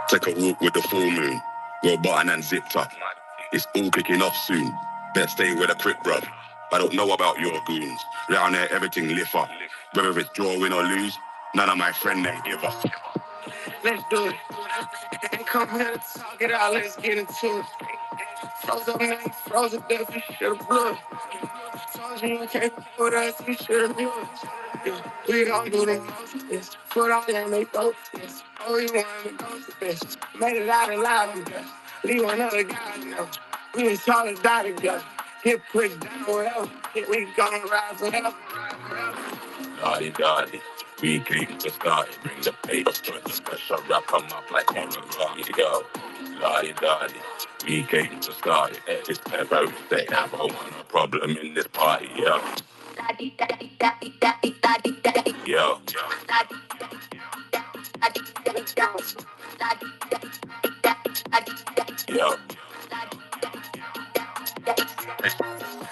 Take a walk with the full moon. Go button and zipped up. It's all kicking off soon. Better stay with a quick bruv. I don't know about your goons. Round there, everything lift up. Whether it's draw, win or lose, none of my friend they give up. Let's do it. Ain't come here to talk it out, let's get into it. Froze up now, froze to death, you should've blew it. Told you can't play with us, you should've blew it. Yeah, we gon' do the most, yes. Put all in they throat, yes. Oh, you want to go to this. Made it out alive, yes. Leave another guy, yo. We was tall as die together. Get pushed down, whatever. We gon' ride forever. Lottie Dottie, we came to start it. Bring the paper, put the special wrap on my black horror, yo. Lottie Dottie, we came to start it. It's their birthday, I don't want a problem in this party, yo. Yo, yo.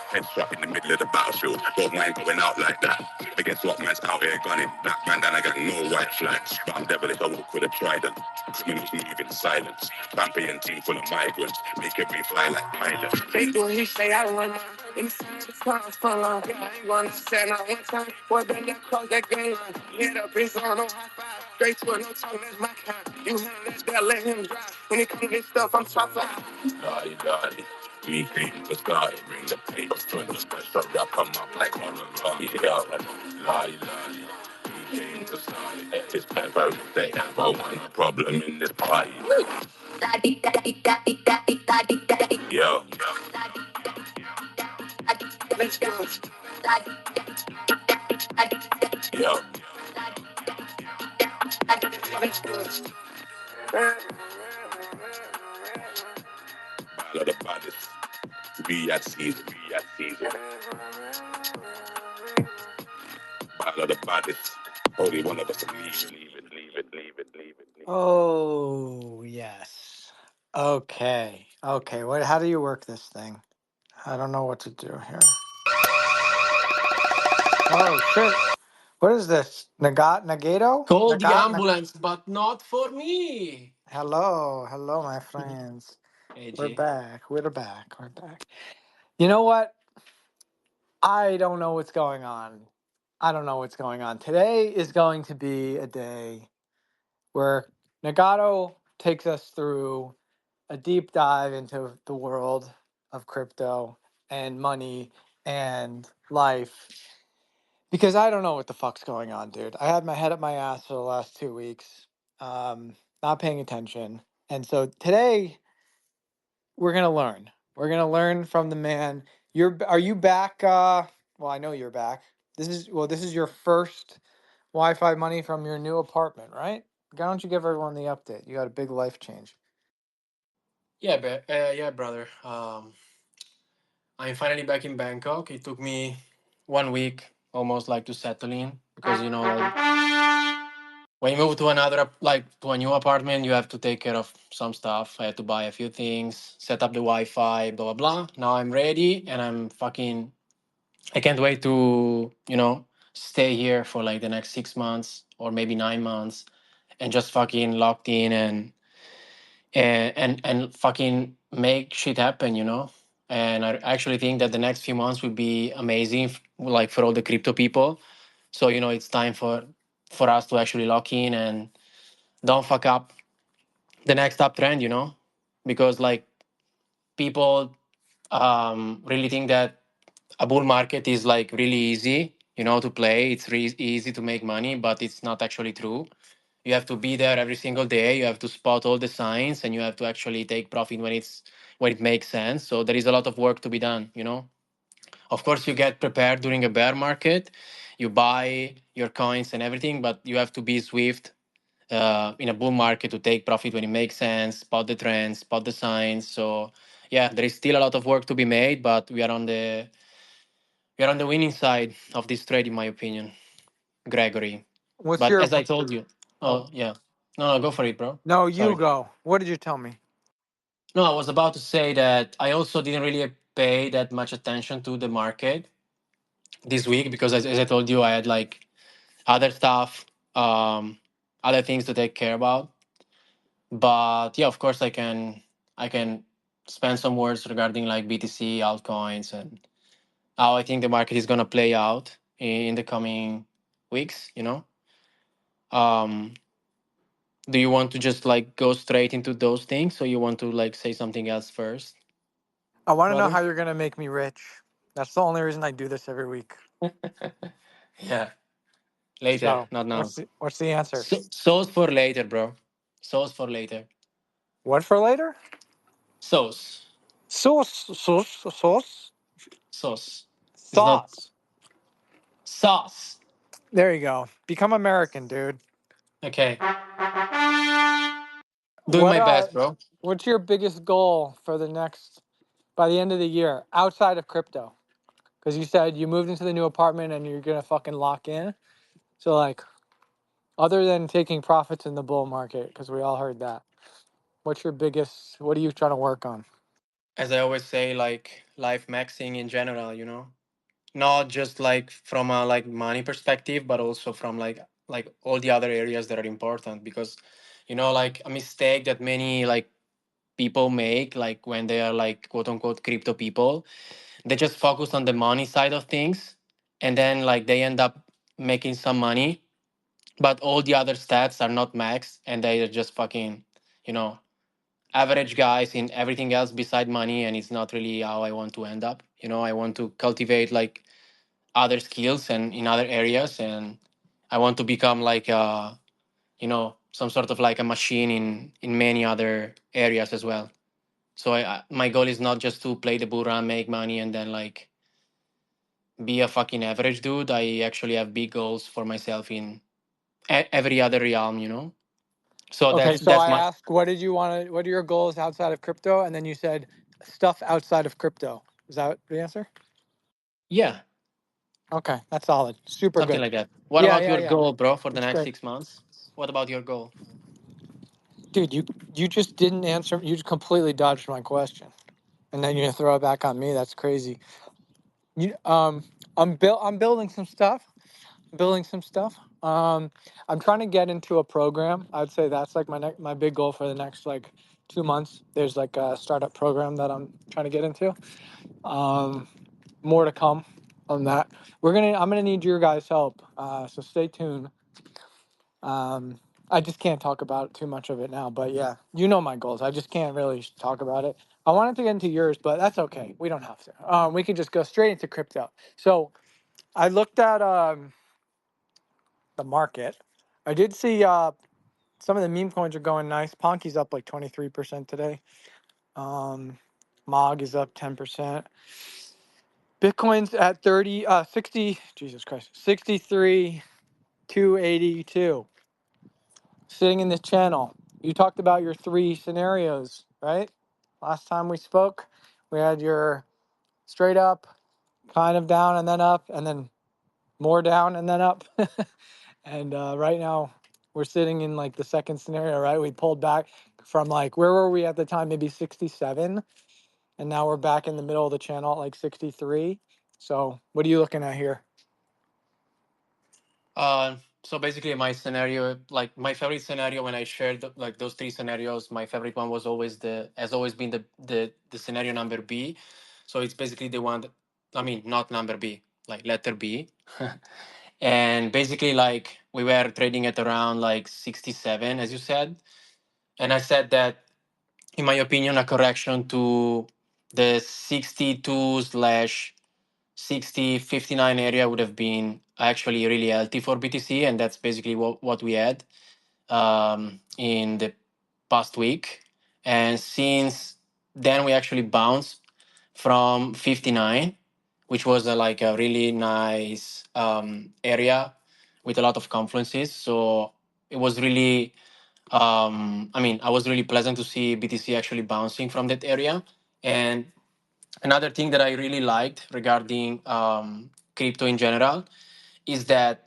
Headshot in the middle of the battlefield. Don't mind going out like that. Against what man's out here gunning. Black man, and I got no white flags. But I'm devilish, I walk with a trident. Criminals move in silence. Champion team full of migrants. Make every fly like pilots. They do what he say, I run mine. Inside the clouds for long. I ain't gonna say not one time. Boy, been that cross that game line. Hit up his on no high five. Straight to it, no talk, that's my kind. You handle that there, let him drive. When it comes to this stuff, I'm top five. Lottie, Lottie. We came to start it, bring the papers, turn the special wrap on my black horror, yo. Lottie, Lottie. We came to start it, it's my birthday, I don't want a problem in this party. Yo. Let's go. Yo. Let's go. Battle of the baddest. We at season. Battle of the baddest. Only one of us can leave it. Oh, yes. Okay. Okay. What? How do you work this thing? I don't know what to do here. Oh, shit. What is this? Nagato? Call the ambulance, but not for me. Hello. Hello, my friends. We're AJ. back. We're back. We're back. You know what? I don't know what's going on. I don't know what's going on. Today is going to be a day where Nagato takes us through a deep dive into the world of crypto and money and life because I don't know what the fuck's going on, dude. I had my head up my ass for the last 2 weeks, not paying attention. And so today we're gonna learn. We're gonna learn from the man. Are you back? Well, I know you're back. This is your first Wi-Fi money from your new apartment, right? Why don't you give everyone the update? You got a big life change. Yeah, brother. I'm finally back in Bangkok. It took me 1 week almost like to settle in because like when you move to to a new apartment, you have to take care of some stuff. I had to buy a few things, set up the Wi-Fi, blah blah blah. Now I'm ready and I can't wait to stay here for like the next 6 months or maybe 9 months and just fucking locked in and fucking make shit happen. And I actually think that the next few months will be amazing, like for all the crypto people. So it's time for us to actually lock in and don't fuck up the next uptrend. Because like people really think that a bull market is like really easy, to play. It's really easy to make money, but it's not actually true. You have to be there every single day. You have to spot all the signs, and you have to actually take profit when it makes sense. So there is a lot of work to be done. Of course, you get prepared during a bear market. You buy your coins and everything, but you have to be swift in a bull market to take profit when it makes sense, spot the trends, spot the signs. So yeah, there is still a lot of work to be made, but we are on the winning side of this trade, in my opinion, Gregory. What's But your? as I told you, Oh oh yeah, no, go for it, bro. no, you Sorry. go. What did you tell me? No, I was about to say that I also didn't really pay that much attention to the market this week because, as I told you, I had like other stuff, um, other things to take care about. But yeah, of course, I can spend some words regarding like BTC altcoins and how I think the market is gonna play out in the coming weeks. Um, do you want to just like go straight into those things, or you want to like say something else first, I want to know brother? how you're gonna make me rich. That's the only reason I do this every week. Yeah, later, So not now. what's the answer? Sauce for later, bro. Sauce for later. What for later? Sauce. Sauce. Sauce. It's not Sauce. sauce. There you go. Become American, dude. Okay. Doing What my best, bro. what's your biggest goal for the next by the end of the year outside of crypto? Because you said you moved into the new apartment and you're gonna fucking lock in. So like, other than taking profits in the bull market, because we all heard that. What's your biggest? What are you trying to work on? As I always say, like life maxing in general. Not just like from a like money perspective, but also from like all the other areas that are important because like a mistake that many like people make like when they are like quote unquote crypto people, they just focus on the money side of things and then like they end up making some money, but all the other stats are not maxed and they are just fucking you know average guys in everything else beside money, and it's not really how I want to end up. I want to cultivate like other skills and in other areas, and I want to become like some sort of like a machine in many other areas as well. So my goal is not just to play the bull run, make money, and then like be a fucking average dude. I actually have big goals for myself in every other realm. So Okay, that's so that's I my asked, what did you want to? What are your goals outside of crypto? And then you said stuff outside of crypto. Is that the answer? yeah, Okay, that's solid. Super something good. like that. What Yeah, about yeah, your yeah. goal, bro, for the It's next great, 6 months? What about your goal? dude. You just didn't answer. You just completely dodged my question, and then you're gonna throw it back on me. That's crazy. You I'm building some stuff. Building some stuff. I'm trying to get into a program. I'd say that's like my big goal for the next like 2 months. There's like a startup program that I'm trying to get into. Um, More to come on that. I'm gonna need your guys' help. So stay tuned. Um, I just can't talk about too much of it now, but yeah, you know my goals. I just can't really talk about it. I wanted to get into yours, but that's okay. We don't have to. We could just go straight into crypto. So I looked at the market. I did see some of the meme coins are going nice. Ponky's up like 23% today. Um, Mog is up 10%. Bitcoin's at 60, Jesus Christ, 63, 282. Sitting in this channel. You talked about your three scenarios, right? Last time we spoke, we had your straight up, kind of down and then up, and then more down and then up. And right now, we're sitting in like the second scenario, right? We pulled back from like, where were we at the time? Maybe 67. And now we're back in the middle of the channel at like 63. So, what are you looking at here? So basically, my scenario, like my favorite scenario, when I shared like those three scenarios, my favorite one was has always been the scenario number B. So it's basically the one that, I mean, not number B, like letter B. And basically, like we were trading at around like 67, as you said, and I said that, in my opinion, a correction to the 62 slash 6059 area would have been actually really healthy for BTC, and that's basically what we had in the past week. And since then, we actually bounced from 59, which was like a really nice area with a lot of confluences. So it was really, I mean, I was really pleasant to see BTC actually bouncing from that area. And another thing that I really liked regarding crypto in general is that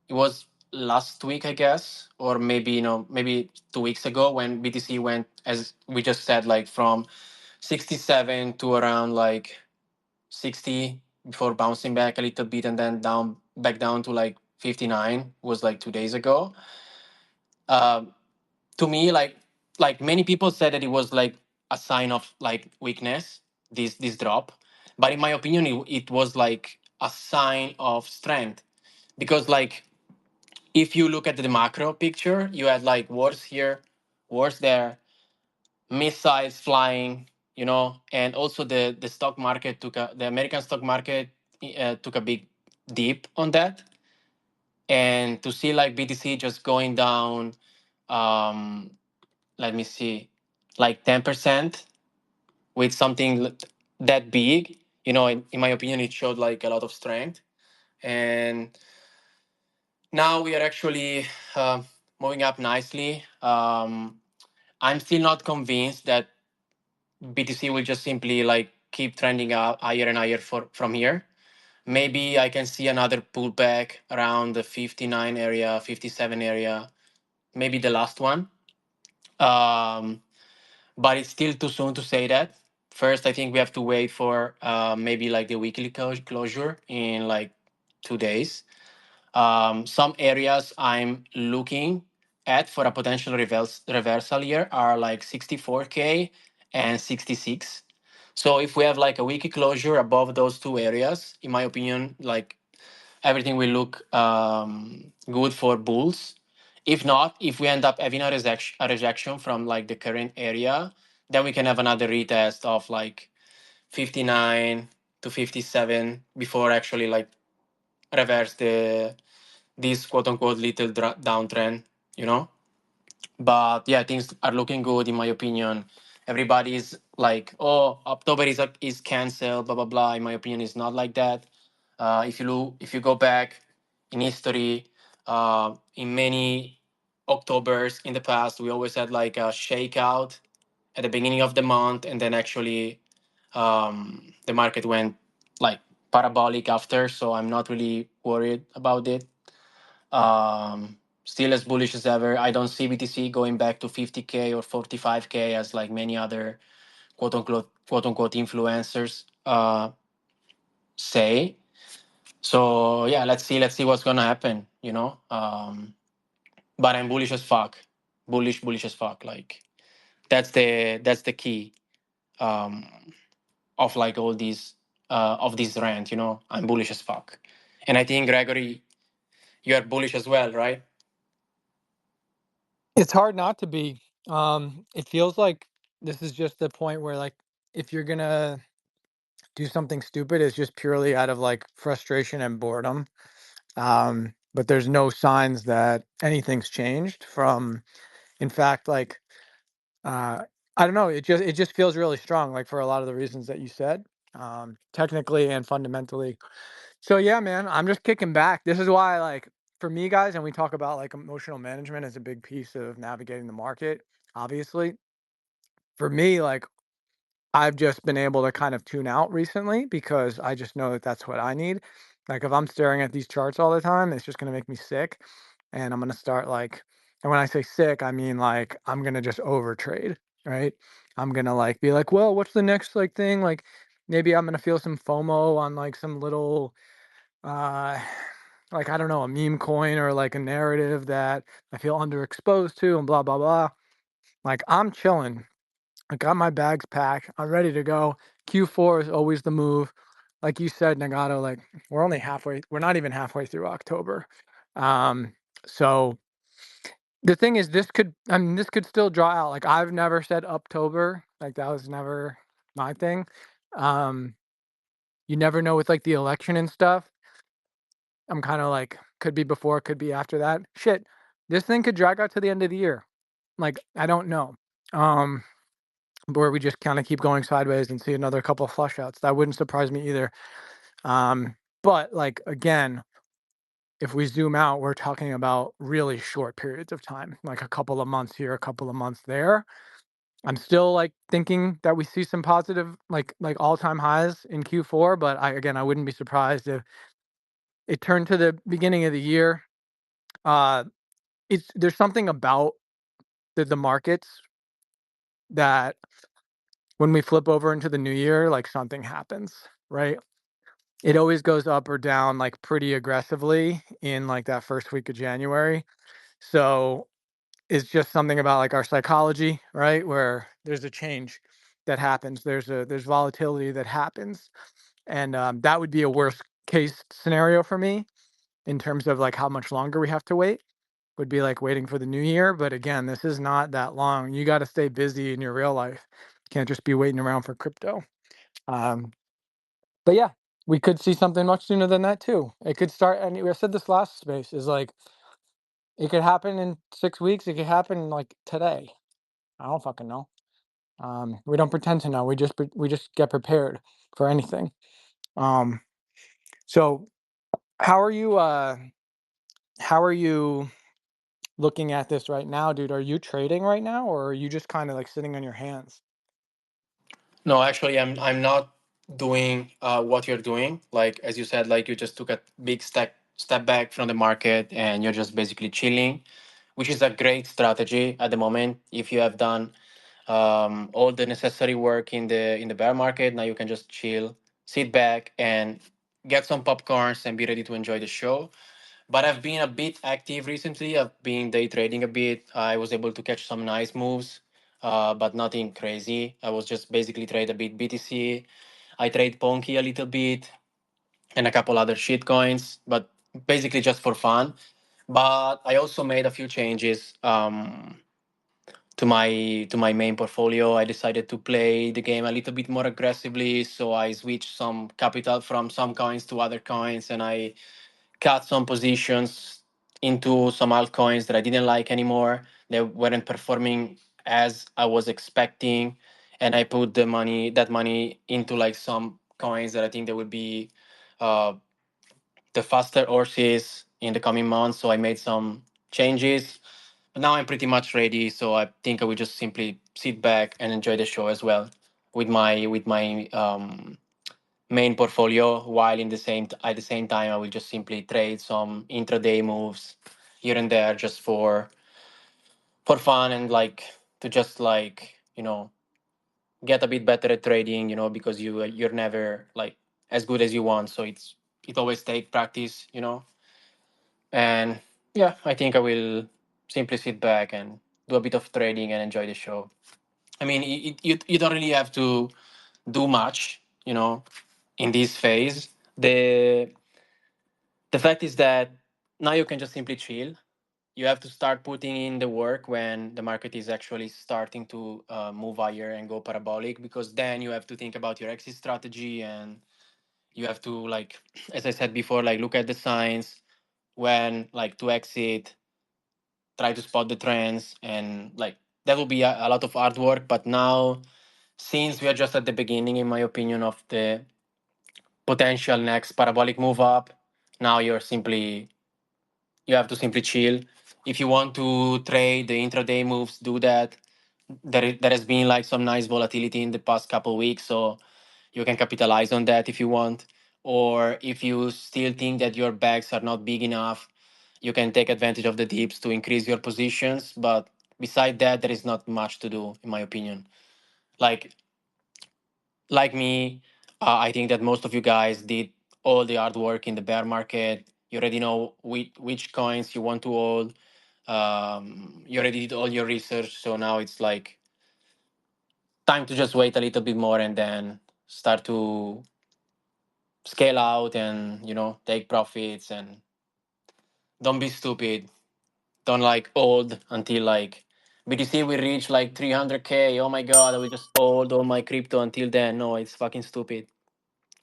it was last week, I guess, or maybe maybe 2 weeks ago when BTC went, as we just said, like from 67 to around like 60 before bouncing back a little bit and then back down to like 59 was like 2 days ago. Um, to me, like many people said that it was like a sign of like weakness, this drop, but in my opinion, it was like a sign of strength, because like if you look at the macro picture, you had like wars here, wars there, missiles flying, and also the stock market the American stock market took a big dip on that, and to see like BTC just going down, um, let me see, like 10% with something that big, in my opinion, it showed like a lot of strength. And now we are actually uh, moving up nicely. I'm still not convinced that BTC will just simply like keep trending up higher and higher from here. Maybe I can see another pullback around the 59 area, 57 area, maybe the last one. Um, but it's still too soon to say that. First, I think we have to wait for maybe like the weekly closure in like 2 days. Some areas I'm looking at for a potential reversal here are like 64K and 66. So if we have like a weekly closure above those two areas, in my opinion, like everything will look good for bulls. If not, if we end up having a rejection from like the current area, then we can have another retest of like 59 to 57 before actually like reverse this quote unquote little downtrend, you know. But yeah, things are looking good in my opinion. Everybody's like, oh, October is canceled, blah blah blah. In my opinion, it's not like that. If you go back in history, in many Octobers in the past, we always had like a shakeout at the beginning of the month, and then actually the market went like parabolic after. So I'm not really worried about it. Still as bullish as ever. I don't see BTC going back to 50K or 45K as like many other quote unquote influencers say. So yeah, let's see what's gonna happen. But I'm bullish as fuck, bullish as fuck. Like that's the key um, of like all these of this rant. I'm bullish as fuck, and I think Gregory, you are bullish as well, right? It's hard not to be. It feels like this is just the point where like if you're gonna do something stupid, it's just purely out of like frustration and boredom. But there's no signs that anything's changed from, in fact, like uh, I don't know, it just feels really strong, like for a lot of the reasons that you said, technically and fundamentally. So yeah, man, I'm just kicking back. This is why, like, for me, guys, and we talk about like emotional management as a big piece of navigating the market. Obviously, for me, like I've just been able to kind of tune out recently because I just know that that's what I need. Like if I'm staring at these charts all the time, it's just going to make me sick, and I'm going to start like, and when I say sick, I mean like I'm going to just overtrade, right? I'm going to like be like, well, what's the next like thing? Like maybe I'm going to feel some FOMO on like some little uh like I don't know, a meme coin or like a narrative that I feel underexposed to and blah blah blah. Like I'm chilling. I got my bags packed. I'm ready to go. Q4 is always the move. Like you said, Nagato, like we're not even halfway through October. Um, so the thing is this could still draw out. Like I've never said October. Like that was never my thing. Um, you never know with like the election and stuff. I'm kind of like could be before, could be after that. Shit, this thing could drag out to the end of the year. Like I don't know. Um, where we just kind of keep going sideways and see another couple of flush outs. That wouldn't surprise me either. But like again, if we zoom out, we're talking about really short periods of time, like a couple of months here, a couple of months there. I'm still like thinking that we see some positive like all-time highs in Q4, but I wouldn't be surprised if it turned to the beginning of the year uh, it's there's something about the markets that when we flip over into the new year, like something happens, right? It always goes up or down like pretty aggressively in like that first week of January. So it's just something about like our psychology, right? Where there's a change that happens. There's volatility that happens, and that would be a worst case scenario for me in terms of like how much longer we have to wait. Would be like waiting for the new year. But again, this is not that long. You got to stay busy in your real life. You can't just be waiting around for crypto. Um, but yeah, we could see something much sooner than that too. It could start, and I said this last space is like it could happen in 6 weeks. It could happen like today. I don't fucking know. We don't pretend to know. We just get prepared for anything. Um, so how are you? How are you looking at this right now, dude? Are you trading right now, or are you just kind of like sitting on your hands? No, actually, I'm not doing what you're doing. Like as you said, like you just took a big step back from the market, and you're just basically chilling, which is a great strategy at the moment. If you have done all the necessary work in the bear market, now you can just chill, sit back, and get some popcorns and be ready to enjoy the show. But I've been a bit active recently. I've been day trading a bit. I was able to catch some nice moves, but nothing crazy. I was just basically trade a bit BTC. I trade Ponky a little bit and a couple other shit coins, but basically just for fun. But I also made a few changes to my main portfolio. I decided to play the game a little bit more aggressively, so I switched some capital from some coins to other coins, and I cut some positions into some altcoins that I didn't like anymore. They weren't performing as I was expecting, and I put that money into like some coins that I think they would be uh, the faster horses in the coming months. So I made some changes. But now I'm pretty much ready. So I think I will just simply sit back and enjoy the show as well with my main portfolio, while in the at the same time I will just simply trade some intraday moves here and there just for fun, and like to just like get a bit better at trading, because you're never like as good as you want, so it always take practice, and yeah, I think I will simply sit back and do a bit of trading and enjoy the show. I mean, you don't really have to do much, in this phase. The fact is that now you can just simply chill. You have to start putting in the work when the market is actually starting to move higher and go parabolic, because then you have to think about your exit strategy, and you have to, like, as I said before, like look at the signs when like to exit, try to spot the trends, and like that will be a lot of hard work. But now, since we are just at the beginning, in my opinion, of the potential next parabolic move up, now you have to simply chill. If you want to trade the intraday moves, do that. There has been like some nice volatility in the past couple weeks, so you can capitalize on that if you want. Or if you still think that your bags are not big enough, you can take advantage of the dips to increase your positions. But beside that, there is not much to do, in my opinion. Like like me, I think that most of you guys did all the hard work in the bear market. You already know which coins you want to hold. You already did all your research, so now it's like time to just wait a little bit more and then start to scale out and take profits, and don't be stupid. Don't like hold until like BTC will reach like 300K. Oh my god, I will just hold all my crypto until then. No, it's fucking stupid.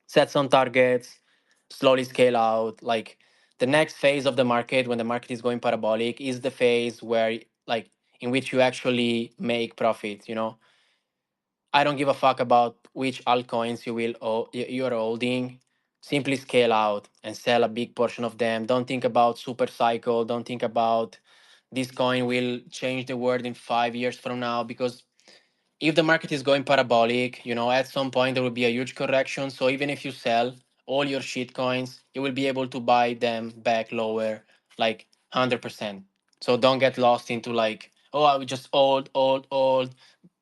Set some targets, slowly scale out. Like the next phase of the market, when the market is going parabolic, is the phase where like in which you actually make profits. I don't give a fuck about which altcoins you're holding. Simply scale out and sell a big portion of them. Don't think about super cycle. Don't think about this coin will change the world in 5 years from now, because if the market is going parabolic, at some point there will be a huge correction. So even if you sell all your shit coins, you will be able to buy them back lower, like 100%. So don't get lost into like, oh, I was just old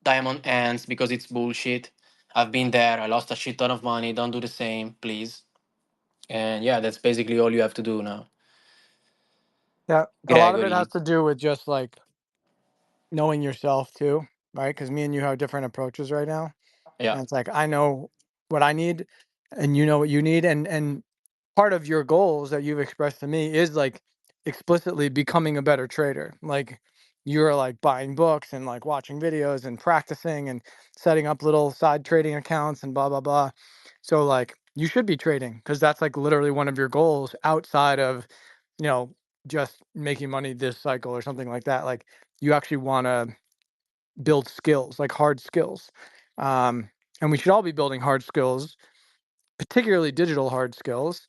diamond ants because it's bullshit. I've been there. I lost a shit ton of money. Don't do the same, please. And yeah, that's basically all you have to do now. Yeah, a lot of it has Gregory. to do with just like knowing yourself too, right? Because me and you have different approaches right now. Yeah. And it's like I know what I need and you know what you need. And part of your goals that you've expressed to me is like explicitly becoming a better trader. Like you're like buying books and like watching videos and practicing and setting up little side trading accounts and blah blah blah. So like you should be trading because that's like literally one of your goals outside of, you know, just making money this cycle or something like that. Like you actually want to build skills, like hard skills. Um, and we should all be building hard skills, particularly digital hard skills.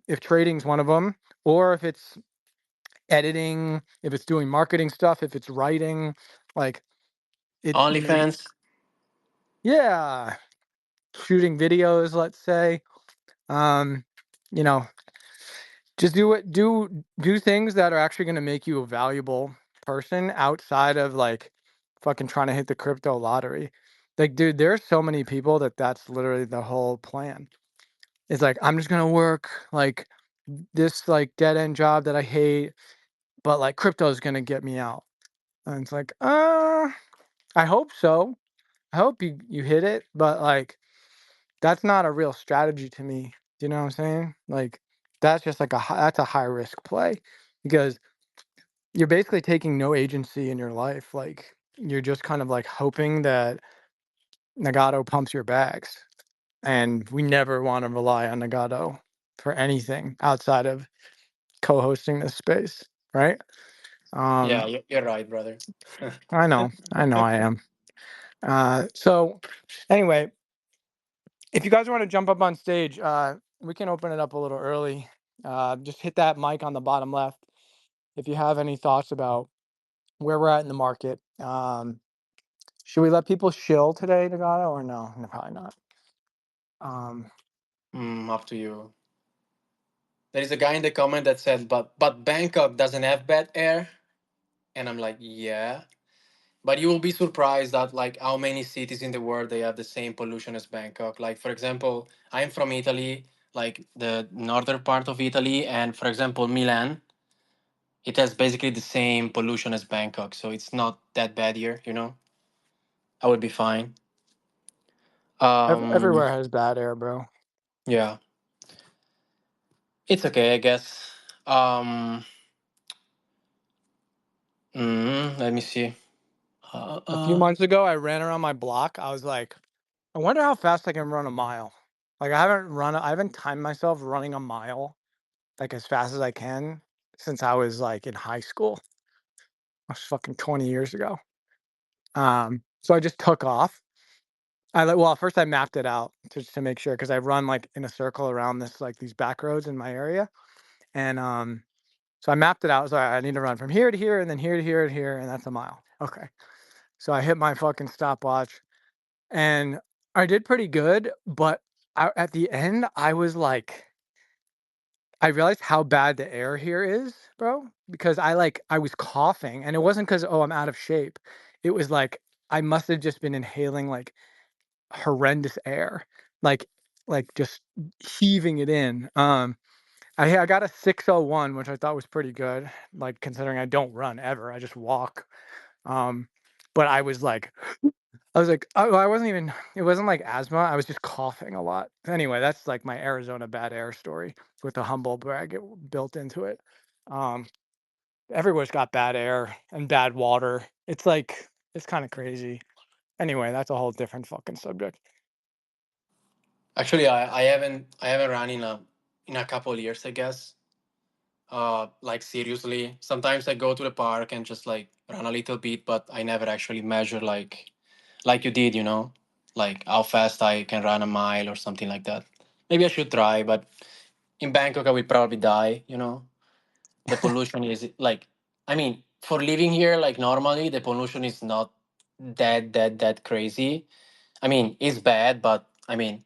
If trading's one of them, or if it's editing, if it's doing marketing stuff, if it's writing, like it, you know, OnlyFans. yeah, shooting videos, let's say, um, you know, just do things that are actually going to make you a valuable person outside of like fucking trying to hit the crypto lottery. Like, dude, there's so many people that's literally the whole plan. It's like I'm just gonna work like this like dead end job that I hate, but like crypto is gonna get me out. And it's like, I hope so. I hope you hit it, but like that's not a real strategy to me. Do you know what I'm saying? Like that's just like that's a high risk play because you're basically taking no agency in your life. Like you're just kind of like hoping that Nagato pumps your bags. And we never want to rely on Nagato for anything outside of co-hosting this space, right? Yeah, Um, you're right, brother. I know I am. So anyway, if you guys want to jump up on stage, we can open it up a little early. Just hit that mic on the bottom left if you have any thoughts about where we're at in the market. Should we let people shill today, Nagato, or no? No, probably not. Um, Up to you. There is a guy in the comment that said, but Bangkok doesn't have bad air, and I'm like, yeah. But you will be surprised at like how many cities in the world they have the same pollution as Bangkok. Like for example, I'm from Italy, like the northern part of Italy, and for example, Milan, it has basically the same pollution as Bangkok, so it's not that bad here. I would be fine. everywhere has bad air, bro. Yeah, it's okay, I guess. Um, Let me see. Uh, A few uh, months ago, I ran around my block. I was like, I wonder how fast I can run a mile. Like I haven't timed myself running a mile like as fast as I can since I was like in high school. That was fucking 20 years ago. So I just took off. Well, first I mapped it out just to make sure because I run like in a circle around this like these back roads in my area, and so I mapped it out. I was like, I need to run from here to here, and then here to here and here, and that's a mile. Okay. So I hit my fucking stopwatch and I did pretty good, but at the end, I was like, I realized how bad the air here is, bro, because I was coughing, and it wasn't because oh I'm out of shape. It was like I must have just been inhaling like horrendous air, like just heaving it in. I got a 601, which I thought was pretty good, like considering I don't run ever, I just walk. Um, but I wasn't even, it wasn't like asthma. I was just coughing a lot. Anyway, that's like my Arizona bad air story with the humble brag built into it. Um, Everywhere's got bad air and bad water. It's like, it's kind of crazy. Anyway, that's a whole different fucking subject. Actually, I haven't run in a couple of years, I guess. Like seriously, sometimes I go to the park and just like run a little bit, but I never actually measure like you did, like how fast I can run a mile or something like that. Maybe I should try, but in Bangkok I will probably die. The pollution is like, I mean, for living here, like normally the pollution is not that crazy. I mean, it's bad, but I mean,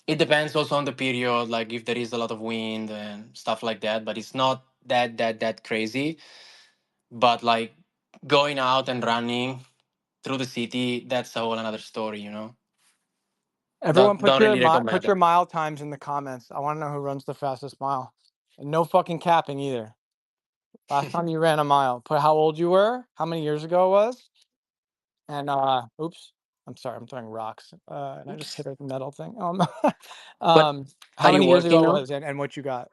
it depends also on the period, like if there is a lot of wind and stuff like that. But it's not. that crazy. But like going out and running through the city, that's a whole another story, you know. Everyone, Don't really recommend put that. your mile times in the comments. I want to know who runs the fastest mile, and no fucking capping either. Last time you ran a mile. Put how old you were, how many years ago it was, and oops, I'm sorry, I'm throwing rocks, and I just Oops. hit a metal thing. But How are you many years walking ago it now? was, and what you got?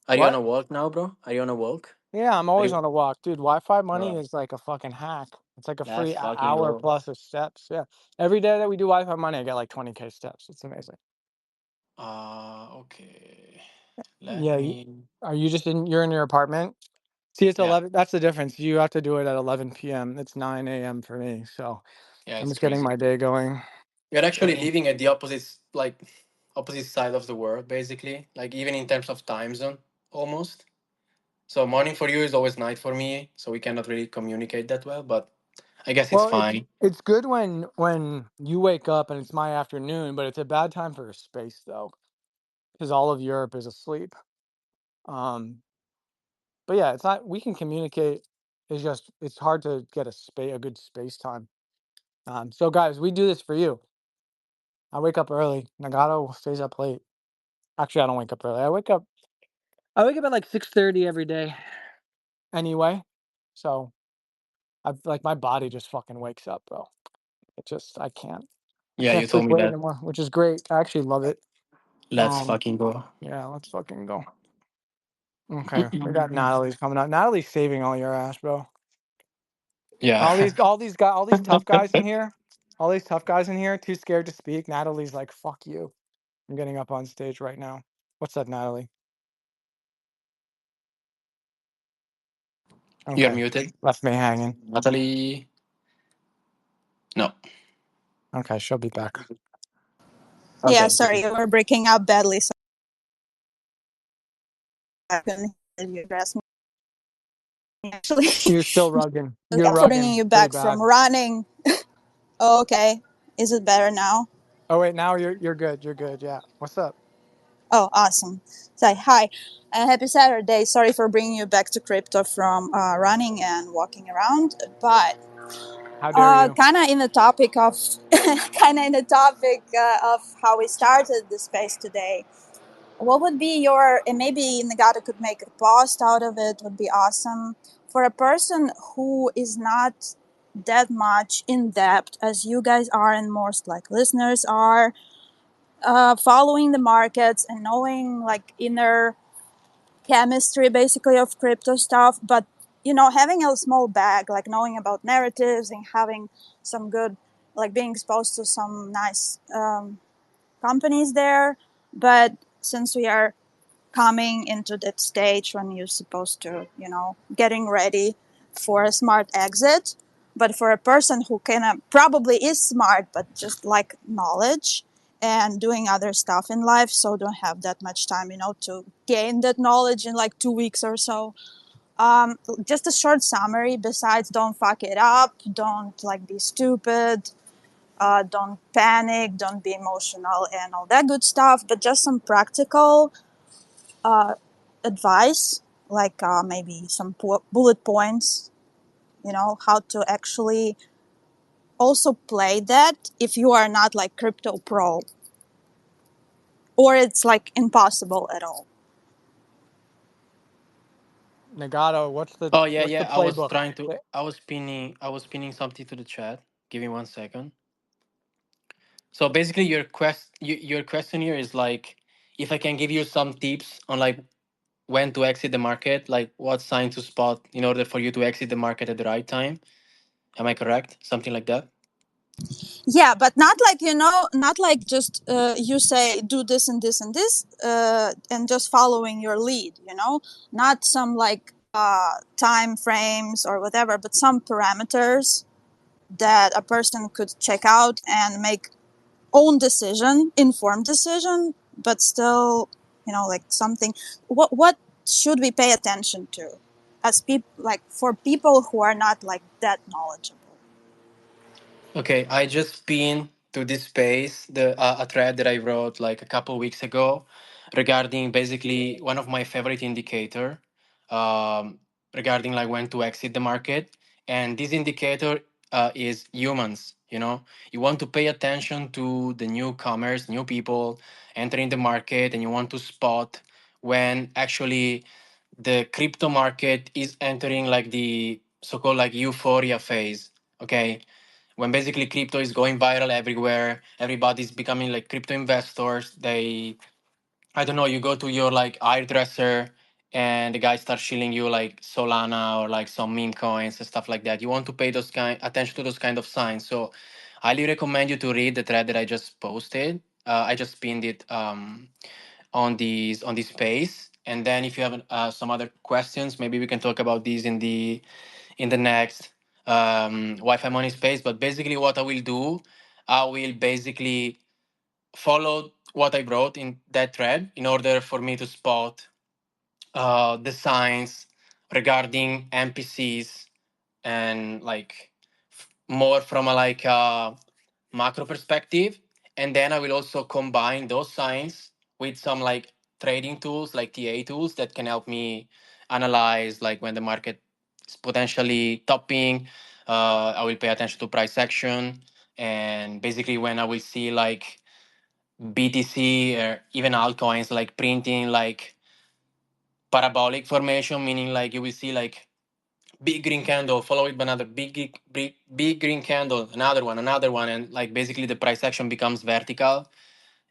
Are you on What? a walk now, bro? Are you on a walk? Yeah, I'm Are always you? on a walk, dude. Wi-Fi All money right. is like a fucking hack. It's like a Let's free fucking hour go. plus of steps. Yeah, every day that we do Wi-Fi money, I get like 20K steps. It's amazing. Okay. Let Yeah, me. are you just in? You're in your apartment. See, it's Yeah. 11. That's the difference. You have to do it at 11 p.m. It's 9 a.m. for me. So Yeah, I'm it's just getting crazy. my day going. You're actually So, living at the opposite side of the world, basically. Like even in terms of time zone, almost. So morning for you is always night for me. So we cannot really communicate that well. But I guess it's well, fine. it's good when you wake up and it's my afternoon, but it's a bad time for space though, because all of Europe is asleep. Um, but yeah, it's not. We can communicate. It's just it's hard to get a good space time. So guys, we do this for you. I wake up early. Nagato stays up late. Actually, I don't wake up early. I wake up at like 6:30 every day. Anyway, so I've like my body just fucking wakes up, bro. It just I Yeah, can't you told sleep me late that. anymore, which is great. I actually love it. Let's Um, fucking go. yeah, let's fucking go. Okay, we got Natalie's coming out. Natalie's saving all your ass, bro. Yeah. All these tough guys in here, all these tough guys in here, too scared to speak. Natalie's like, fuck you. I'm getting up on stage right now. What's up, Natalie? You're Okay, muted. left me hanging. Natalie. No. Okay, she'll be back. Yeah, Okay. sorry, you were breaking up badly, so I couldn't hear you address me. Actually, You're still rugging. You're for bringing rugging you pretty back from bad. running. Oh, okay. Is it better now? Oh wait, now you're good. You're good. Yeah. What's up? Oh, awesome. Say hi. Happy Saturday. Sorry for bringing you back to crypto from running and walking around, but How dare you? kind of in the topic of of how we started the space today. What would be your, and maybe Nagato could make a post out of it, would be awesome. For a person who is not that much in depth as you guys are, and most like listeners are, following the markets and knowing like inner chemistry basically of crypto stuff, but having a small bag, like knowing about narratives and having some good, like being exposed to some nice companies there. But since we are coming into that stage when you're supposed to, getting ready for a smart exit. But for a person who kind of probably is smart, but just like knowledge and doing other stuff in life, so don't have that much time, to gain that knowledge in like 2 weeks or so. Just a short summary. Besides, don't fuck it up. Don't like be stupid. Don't panic. Don't be emotional and all that good stuff. But just some practical uh, advice, like maybe some bullet points, how to actually also play that if you are not like crypto pro or it's like impossible at all. Nagato, Oh yeah, what's the yeah. I was playbook? trying to. I was pinning something to the chat. Give me 1 second. So basically, your question here is like, if I can give you some tips on like when to exit the market, like what sign to spot in order for you to exit the market at the right time. Am I correct? Something like that. Yeah, but not like, not like just you say do this and this and this and just following your lead, not some like time frames or whatever, but some parameters that a person could check out and make own decision, informed decision, but still, like something. What should we pay attention to as people, like for people who are not like that knowledgeable? Okay, I just pinned to this space the a thread that I wrote like a couple weeks ago regarding basically one of my favorite indicator, um, regarding like when to exit the market. And this indicator is humans. You know, you want to pay attention to the newcomers, new people entering the market, and you want to spot when actually the crypto market is entering like the so-called like euphoria phase. Okay, when basically crypto is going viral everywhere, everybody's becoming like crypto investors. They, I don't know, you go to your like hairdresser and the guy starts shilling you like Solana or like some meme coins and stuff like that. You want to pay those kind attention to those kind of signs. So highly recommend you to read the thread that I just posted. I just pinned it on this space. And then if you have some other questions, maybe we can talk about these in the next Wi-Fi money space. But basically, what I will do, I will basically follow what I wrote in that thread in order for me to spot the signs regarding NPCs and like more from a like macro perspective. And then I will also combine those signs with some like trading tools like TA tools that can help me analyze like when the market is potentially topping. I will pay attention to price action, and basically when I will see like BTC or even altcoins like printing like parabolic formation, meaning like you will see like big green candle followed by another big green candle, another one, and like basically the price action becomes vertical,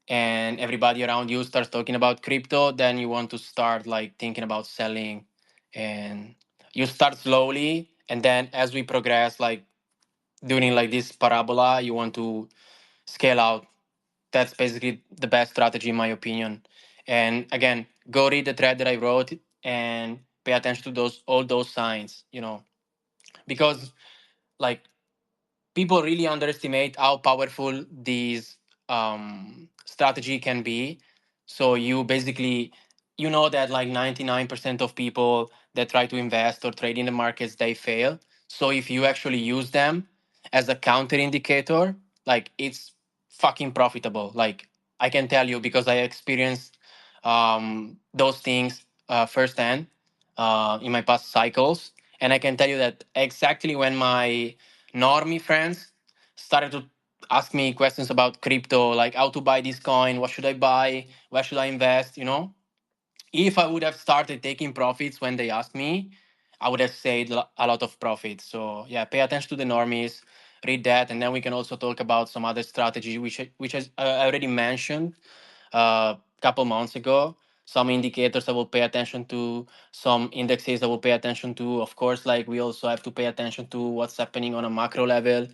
and everybody around you starts talking about crypto. Then you want to start like thinking about selling, and you start slowly, and then as we progress like during like this parabola, you want to scale out. That's basically the best strategy in my opinion. And again, go read the thread that I wrote and pay attention to those all those signs, because like people really underestimate how powerful these strategy can be. So you basically, that like 99% of people that try to invest or trade in the markets, they fail. So if you actually use them as a counter indicator, like it's fucking profitable. Like I can tell you because I experienced those things firsthand in my past cycles. And I can tell you that exactly when my normie friends started to ask me questions about crypto, like how to buy this coin, what should I buy, where should I invest, if I would have started taking profits when they asked me, I would have saved a lot of profits. So yeah, pay attention to the normies, read that, and then we can also talk about some other strategy I already mentioned a couple months ago. Some indicators I will pay attention to, some indexes I will pay attention to. Of course, like we also have to pay attention to what's happening on a macro level.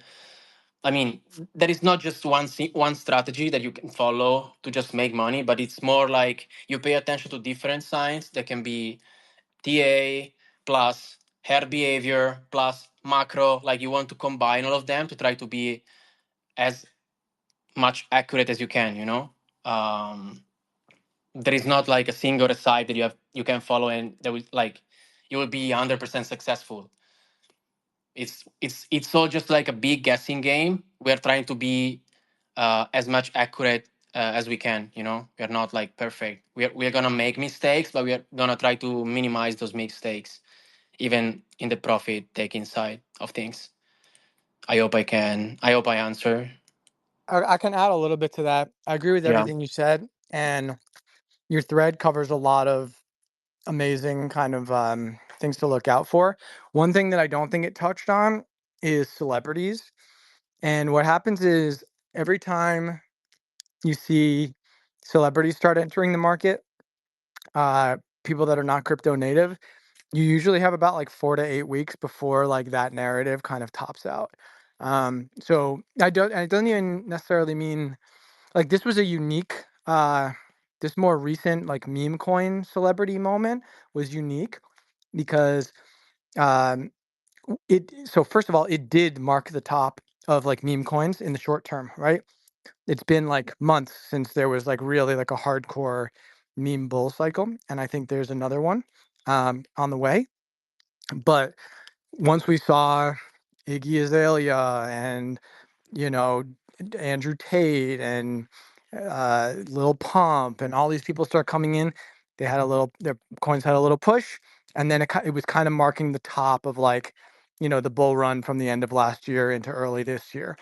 I mean, there is not just one strategy that you can follow to just make money, but it's more like you pay attention to different signs that can be TA plus hair behavior plus macro. Like you want to combine all of them to try to be as much accurate as you can. Um, there is not like a single site that you can follow and that will like you will be 100% successful. It's all just like a big guessing game. We're trying to be as much accurate as we can. We're not like perfect. We're gonna make mistakes, but we're gonna try to minimize those mistakes, even in the profit taking side of things. I hope I answer. I can add a little bit to that. I agree with Yeah. everything you said, and your thread covers a lot of amazing kind of things to look out for. One thing that I don't think it touched on is celebrities. And what happens is every time you see celebrities start entering the market, people that are not crypto native, you usually have about like 4 to 8 weeks before like that narrative kind of tops out. So it doesn't even necessarily mean like this was a unique, this more recent like meme coin celebrity moment was unique because um, so first of all, it did mark the top of like meme coins in the short term, right? It's been like months since there was like really like a hardcore meme bull cycle, and I think there's another one on the way. But once we saw Iggy Azalea and you know Andrew Tate and Little Pump, and all these people start coming in. Their coins had a little push, and then it was kind of marking the top of like, the bull run from the end of last year into early this year.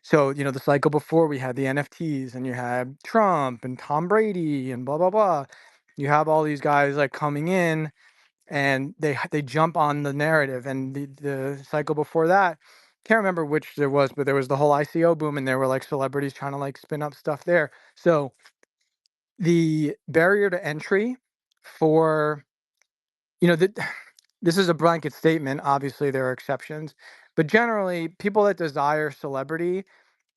So the cycle before we had the NFTs, and you had Trump and Tom Brady and blah blah blah. You have all these guys like coming in, and they jump on the narrative. And the cycle before that, can't remember which there was, but there was the whole ICO boom, and there were like celebrities trying to like spin up stuff there. So the barrier to entry for this is a blanket statement. Obviously there are exceptions, but generally people that desire celebrity,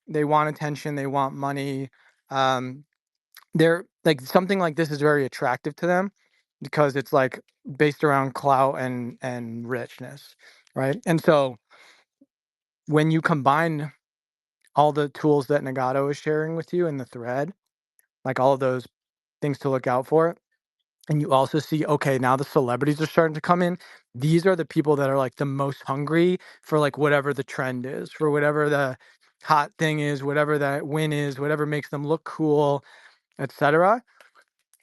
they want attention, they want money. They're like, something like this is very attractive to them because it's like based around clout and richness, right? And so when you combine all the tools that Nagato is sharing with you in the thread, like all of those things to look out for, and you also see, okay, now the celebrities are starting to come in. These are the people that are like the most hungry for like whatever the trend is, for whatever the hot thing is, whatever that win is, whatever makes them look cool, etc.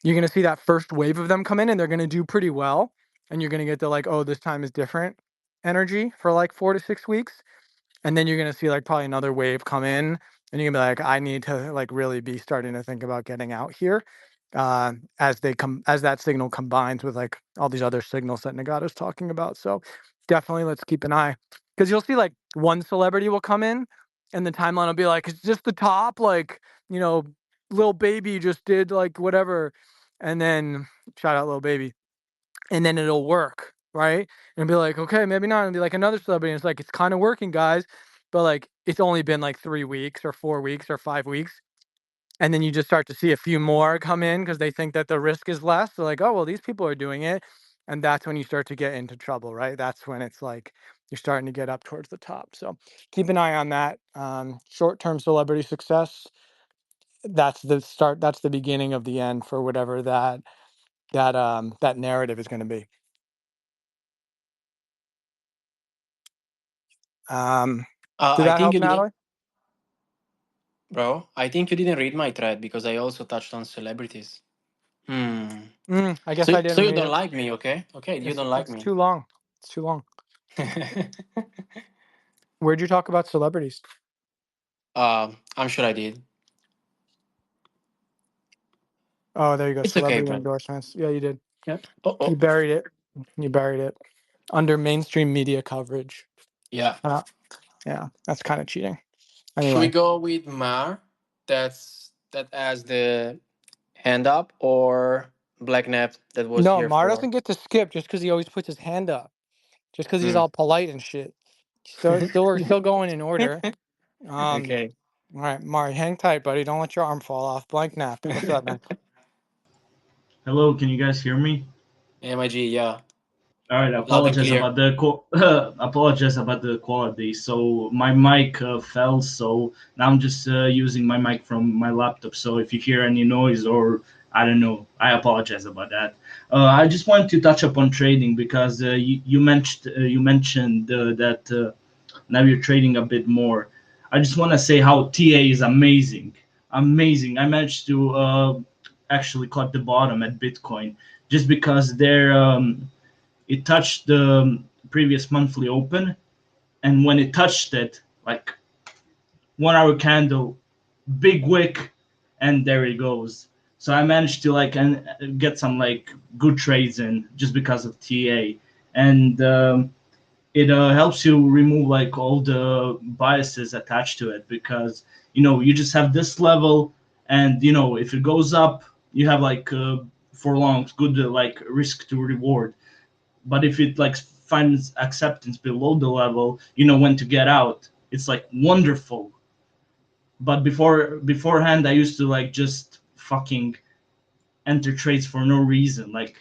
You're going to see that first wave of them come in, and they're going to do pretty well. And you're going to get the like, oh, this time is different energy for like 4 to 6 weeks. And then you're going to see like probably another wave come in, and you're going to be like, I need to like really be starting to think about getting out here, as that signal combines with like all these other signals that Nagato's talking about. So definitely let's keep an eye, because you'll see like one celebrity will come in, and the timeline will be like, it's just the top, like, Lil Baby just did like whatever, and then shout out Lil Baby, and then it'll work, right? And be like, okay, maybe not. And be like another celebrity, and it's like, it's kind of working, guys, but like it's only been like 3 weeks or 4 weeks or 5 weeks. And then you just start to see a few more come in because they think that the risk is less. They're like, oh, well, these people are doing it. And that's when you start to get into trouble, right? That's when it's like you're starting to get up towards the top. So keep an eye on that. Short-term celebrity success, that's the start. That's the beginning of the end for whatever that narrative is going to be. Did I that think help, you didn't, Natalie? bro. I think you didn't read my thread because I also touched on celebrities. I guess So, I so didn't you read don't it. like me, okay? Okay, you don't like It's me. too long. It's too long. Where'd you talk about celebrities? I'm sure I did. Oh, there you go. It's okay, Celebrity bro. endorsements. Yeah, you did. Yeah. Oh, You oh. buried it. You buried it under mainstream media coverage. Yeah. Yeah, that's kind of cheating. Should we Anyway, go with Mar? That has the hand up, or Black Nap that was no, here Mar for. doesn't get to skip just because he always puts his hand up, just because he's Hmm. all polite and shit. We're still going in order. Um, Okay. all right, Mar, hang tight, buddy. Don't let your arm fall off. Blank nap. What's up, man? Hello, can you guys hear me? MIG, yeah, All right, loud and apologize clear. about the apologize about the quality. So my mic fell, so now I'm just using my mic from my laptop. So if you hear any noise or I don't know, I apologize about that. I just wanted to touch upon trading because you mentioned that now you're trading a bit more. I just want to say how TA is amazing, amazing. I managed to actually cut the bottom at Bitcoin just because it touched the previous monthly open, and when it touched it, like 1 hour candle, big wick, and there it goes. So I managed to get some like good trades in just because of TA, and it helps you remove like all the biases attached to it, because you just have this level, and if it goes up, you have like for long good like risk to reward. But if it like finds acceptance below the level, you know when to get out. It's like wonderful. But beforehand, I used to like just fucking enter trades for no reason. Like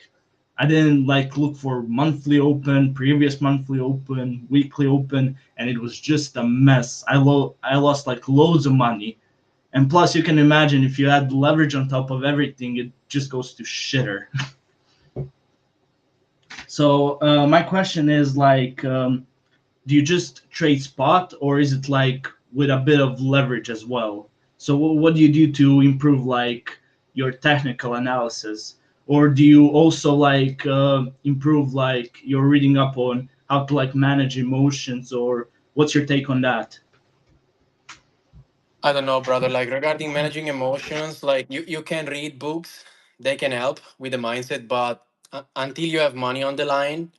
I didn't like look for monthly open, previous monthly open, weekly open, and it was just a mess. I lost like loads of money. And plus, you can imagine if you add leverage on top of everything, it just goes to shitter. So my question is like, do you just trade spot, or is it like with a bit of leverage as well? So what do you do to improve like your technical analysis, or do you also like improve like your reading up on how to like manage emotions, or what's your take on that? I don't know, brother. Like regarding managing emotions, like you can read books, they can help with the mindset, but until you have money on the line,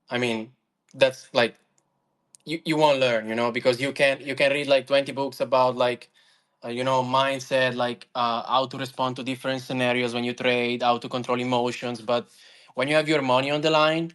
I mean, that's like you won't learn, because you can read like 20 books about like mindset, like how to respond to different scenarios when you trade, how to control emotions, but when you have your money on the line,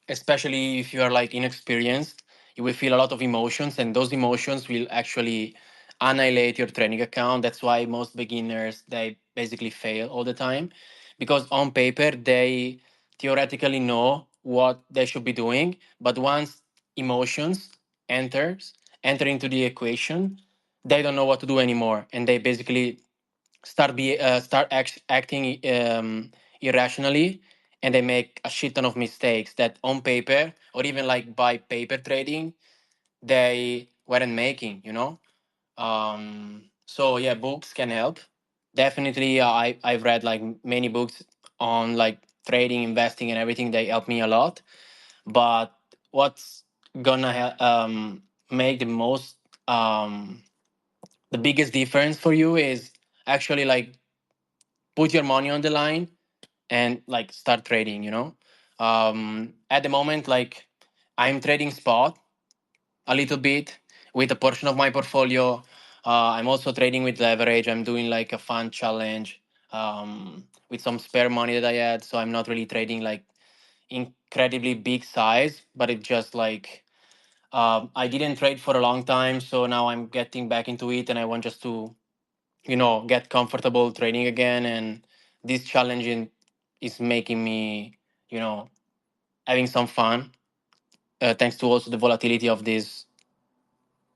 especially if you are like inexperienced, you will feel a lot of emotions, and those emotions will actually annihilate your training account. That's why most beginners, they basically fail all the time, because on paper they theoretically know what they should be doing, but once emotions enters enter into the equation, they don't know what to do anymore, and they basically acting irrationally, and they make a shit ton of mistakes that on paper or even like by paper trading they weren't making, so yeah, books can help. Definitely, I've read like many books on like trading, investing, and everything. They help me a lot. But what's gonna make the most um, the biggest difference for you is actually like put your money on the line and like start trading, at the moment, like I'm trading spot a little bit with a portion of my portfolio. I'm also trading with leverage. I'm doing like a fun challenge with some spare money that I had, so I'm not really trading like incredibly big size, but it just like I didn't trade for a long time, so now I'm getting back into it, and I want just to get comfortable trading again. And this challenging is making me, you know having some fun, thanks to also the volatility of these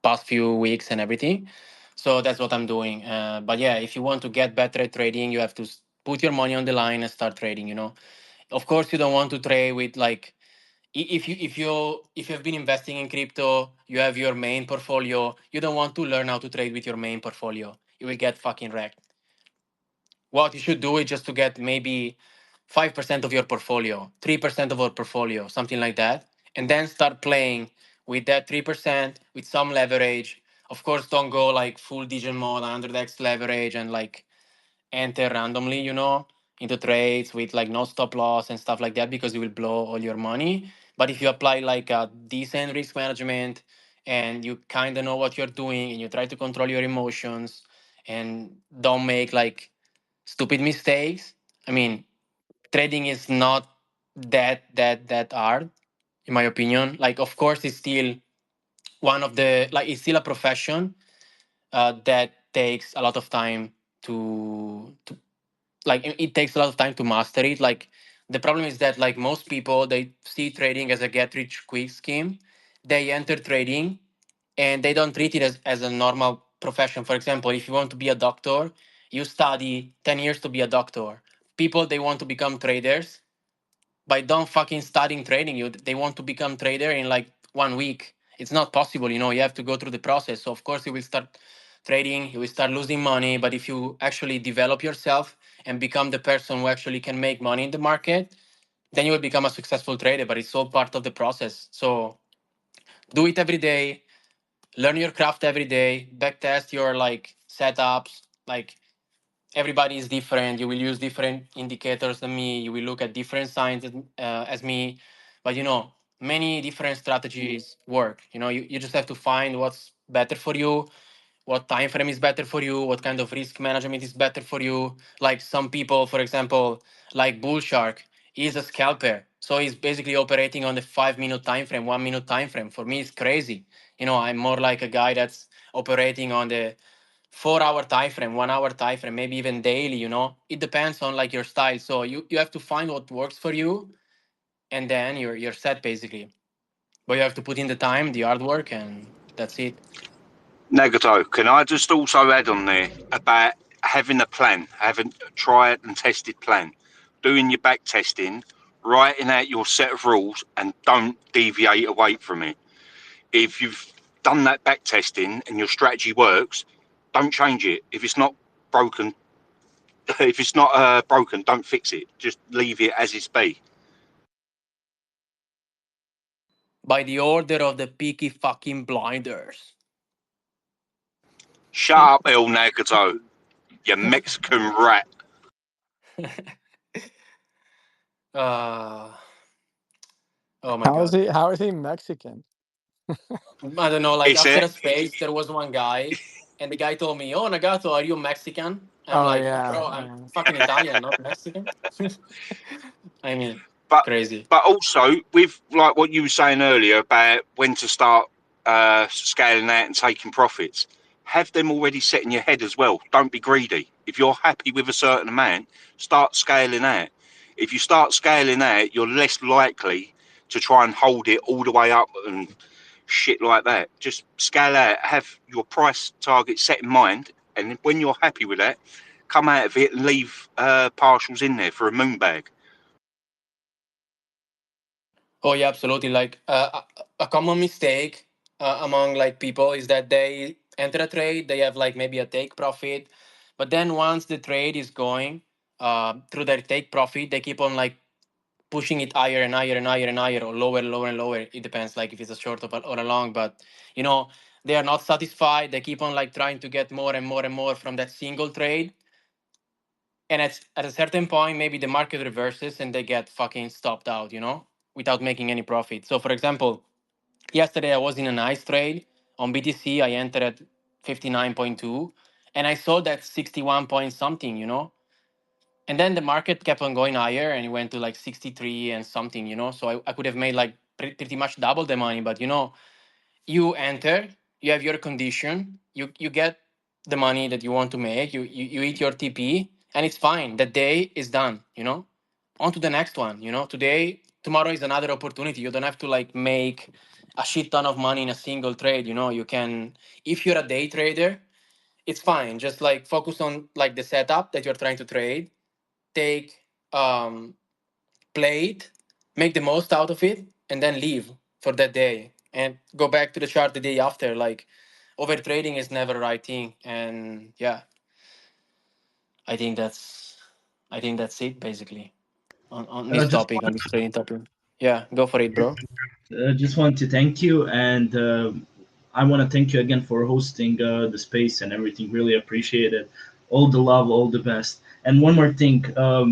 past few weeks and everything. So that's what I'm doing. But yeah, if you want to get better at trading, you have to put your money on the line and start trading, of course you don't want to trade with like, if you've been investing in crypto, you have your main portfolio, you don't want to learn how to trade with your main portfolio. You will get fucking wrecked. What you should do is just to get maybe 5% of your portfolio, 3% of your portfolio, something like that, and then start playing with that 3% with some leverage. Of course, don't go like full digital mode, 100x leverage, and like enter randomly, into trades with like no stop loss and stuff like that, because you will blow all your money. But if you apply like a decent risk management, and you kind of know what you're doing, and you try to control your emotions and don't make like stupid mistakes, I mean, trading is not that hard, in my opinion. Like, of course, it's still it's still a profession that takes a lot of time to like it takes a lot of time to master it. Like, the problem is that like most people, they see trading as a get rich quick scheme. They enter trading and they don't treat it as a normal profession. For example, if you want to be a doctor, you study 10 years to be a doctor. People, they want to become traders by don't fucking studying trading. They want to become trader in like 1 week. It's not possible, you have to go through the process. So of course you will start trading, you will start losing money, but if you actually develop yourself and become the person who actually can make money in the market, then you will become a successful trader. But it's all part of the process. So do it every day, learn your craft every day, backtest your like setups. Like, everybody is different. You will use different indicators than me. You will look at different signs as me. But many different strategies work. You just have to find what's better for you, what time frame is better for you, what kind of risk management is better for you. Like some people, for example, like Bull Shark, he's a scalper. So he's basically operating on the 5 minute time frame, 1 minute time frame. For me, it's crazy. I'm more like a guy that's operating on the 4 hour time frame, 1 hour time frame, maybe even daily. It depends on like your style. So you have to find what works for you, and then you're set basically. But you have to put in the time, the hard work, and that's it. Nagato, can I just also add on there about having a plan, having a tried and tested plan, doing your back testing, writing out your set of rules, and don't deviate away from it. If you've done that back testing and your strategy works, don't change it. If it's not broken, if it's not broken, don't fix it. Just leave it as it's be. By the order of the Peaky fucking Blinders. Shut up, El Nagato, you Mexican rat. uh, oh my god. How is he Mexican? I don't know, like It's after it. a space, there was one guy, and the guy told me, "Oh, Nagato, are you Mexican?" I'm Oh like, yeah, "Bro, I'm yeah. fucking Italian, not Mexican." I mean, But crazy. but also with like what you were saying earlier about when to start scaling out and taking profits, have them already set in your head as well. Don't be greedy. If you're happy with a certain amount, start scaling out. If you start scaling out, you're less likely to try and hold it all the way up and shit like that. Just scale out, have your price target set in mind, and when you're happy with that, come out of it and leave partials in there for a moon bag. Oh yeah, absolutely. Like a common mistake among like people is that they enter a trade, they have like maybe a take profit, but then once the trade is going through their take profit, they keep on like pushing it higher and higher and higher and higher, or lower, lower and lower. It depends, like if it's a short or a long. But you know, they are not satisfied. They keep on like trying to get more and more and more from that single trade. And at a certain point, maybe the market reverses and they get fucking stopped out. You know, without making any profit. So, for example, yesterday I was in a nice trade on BTC. I entered at 59.2, and I sold at 61 point something. You know, and then the market kept on going higher and it went to like 63 and something, you know. So I could have made like pretty much double the money. But you know, you enter, you have your condition, you get the money that you want to make, you eat your TP, and it's fine. That day is done, you know. On to the next one, you know. Today, tomorrow is another opportunity. You don't have to like make a shit ton of money in a single trade, you know. You can, if you're a day trader, it's fine. Just like focus on like the setup that you're trying to trade, take um play it, make the most out of it, and then leave for that day and go back to the chart the day after. Like over trading is never the right thing. And yeah, I think that's I think that's it basically on this Just topic, on this trading topic. Yeah, go for it, bro. just want to thank you, and I want to thank you again for hosting the space and everything. Really appreciate it. All the love, all the best. And one more thing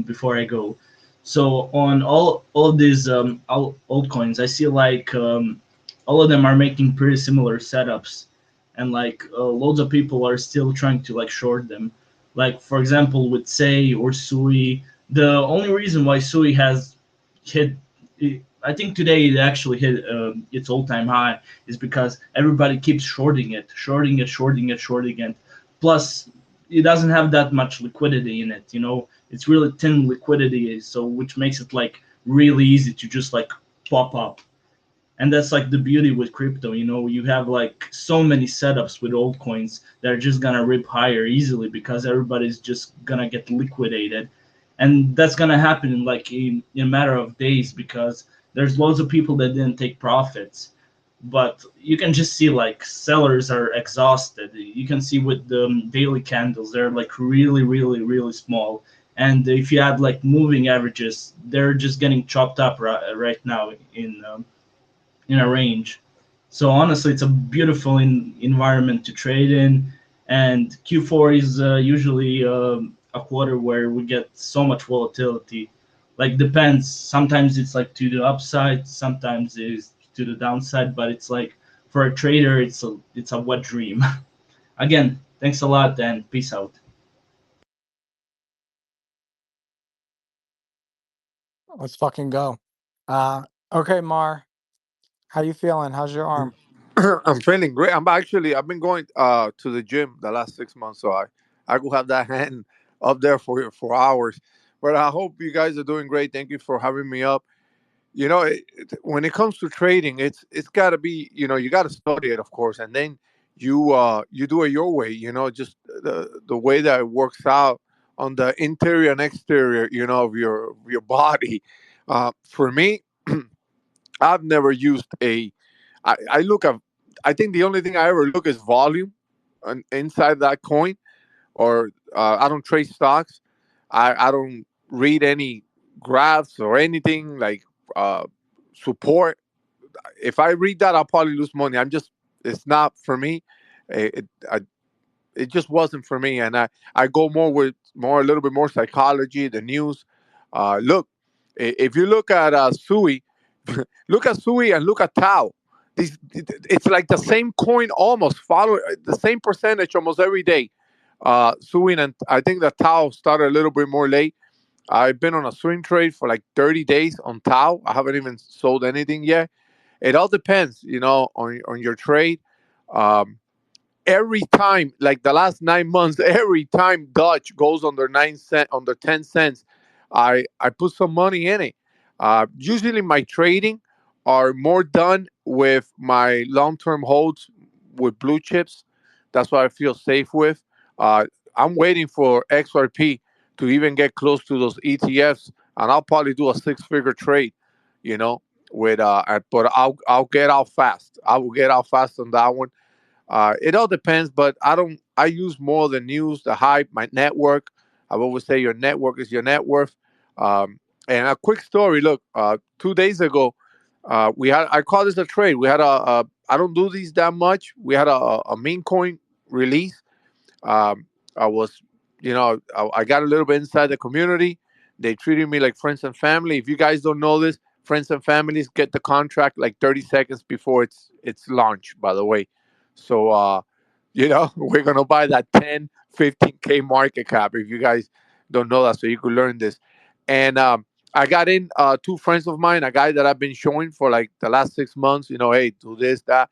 before I go. So on all these altcoins, I see like all of them are making pretty similar setups, and like loads of people are still trying to like short them. Like for example, with Say or Sui, the only reason why Sui has hit, I think today it actually hit its all-time high, is because everybody keeps shorting it, shorting it, shorting it, shorting it. Plus, it doesn't have that much liquidity in it. You know, it's really thin liquidity, so which makes it like really easy to just like pop up. And that's like the beauty with crypto. You know, you have like so many setups with altcoins that are just gonna rip higher easily because everybody's just gonna get liquidated, and that's gonna happen in like in a matter of days because there's loads of people that didn't take profits. But you can just see like sellers are exhausted. You can see with the daily candles, they're like really, really, really small. And if you have like moving averages, they're just getting chopped up right now in a range. So honestly, it's a beautiful environment to trade in, and Q4 is usually a quarter where we get so much volatility. Like depends. Sometimes it's like to the upside, sometimes it's to the downside. But it's like for a trader, it's a wet dream. Again, thanks a lot and peace out. Let's fucking go. Uh, okay, Mar, how you feeling? How's your arm? I'm feeling great. I've been going to the gym the last 6 months, so I could have that hand up there for hours. But I hope you guys are doing great. Thank you for having me up. When it comes to trading, it's got to be, you got to study it, of course, and then you do it your way. Just the way that it works out on the interior and exterior, of your body. For me, I've never used a. I look at. I think the only thing I ever look is volume. inside that coin, or I don't trade stocks. I don't read any graphs or anything like uh, support. If I read that, I'll probably lose money. It's not for me. It just wasn't for me, and I go more with more a little bit more psychology, the news. Look, if you look at Sui, look at Sui and look at Tao. It's like the same coin almost, follow the same percentage almost every day. Sui, and I think that Tao started a little bit more late. I've been on a swing trade for like 30 days on Tao. I haven't even sold anything yet. It all depends, on your trade. Um, every time, like the last 9 months, every time Dutch goes under 9 cent, under 10 cents, I put some money in it. Usually, my trading are more done with my long term holds with blue chips. That's what I feel safe with. Uh, I'm waiting for XRP to even get close to those ETFs, and I'll probably do a six-figure trade. You know, but I'll get out fast. I will get out fast on that one. It all depends, but I don't. I use more the news, the hype, my network. I always say your network is your net worth. Um, and a quick story. Look, 2 days ago, we had. I call this a trade. We had a. I don't do these that much. We had a meme coin release. I was, I got a little bit inside the community. They treated me like friends and family. If you guys don't know this, friends and families get the contract like 30 seconds before it's launched. By the way, so we're gonna buy that 10, 15K market cap. If you guys don't know that, so you could learn this. And I got in two friends of mine, a guy that I've been showing for like the last 6 months. Hey, do this, that.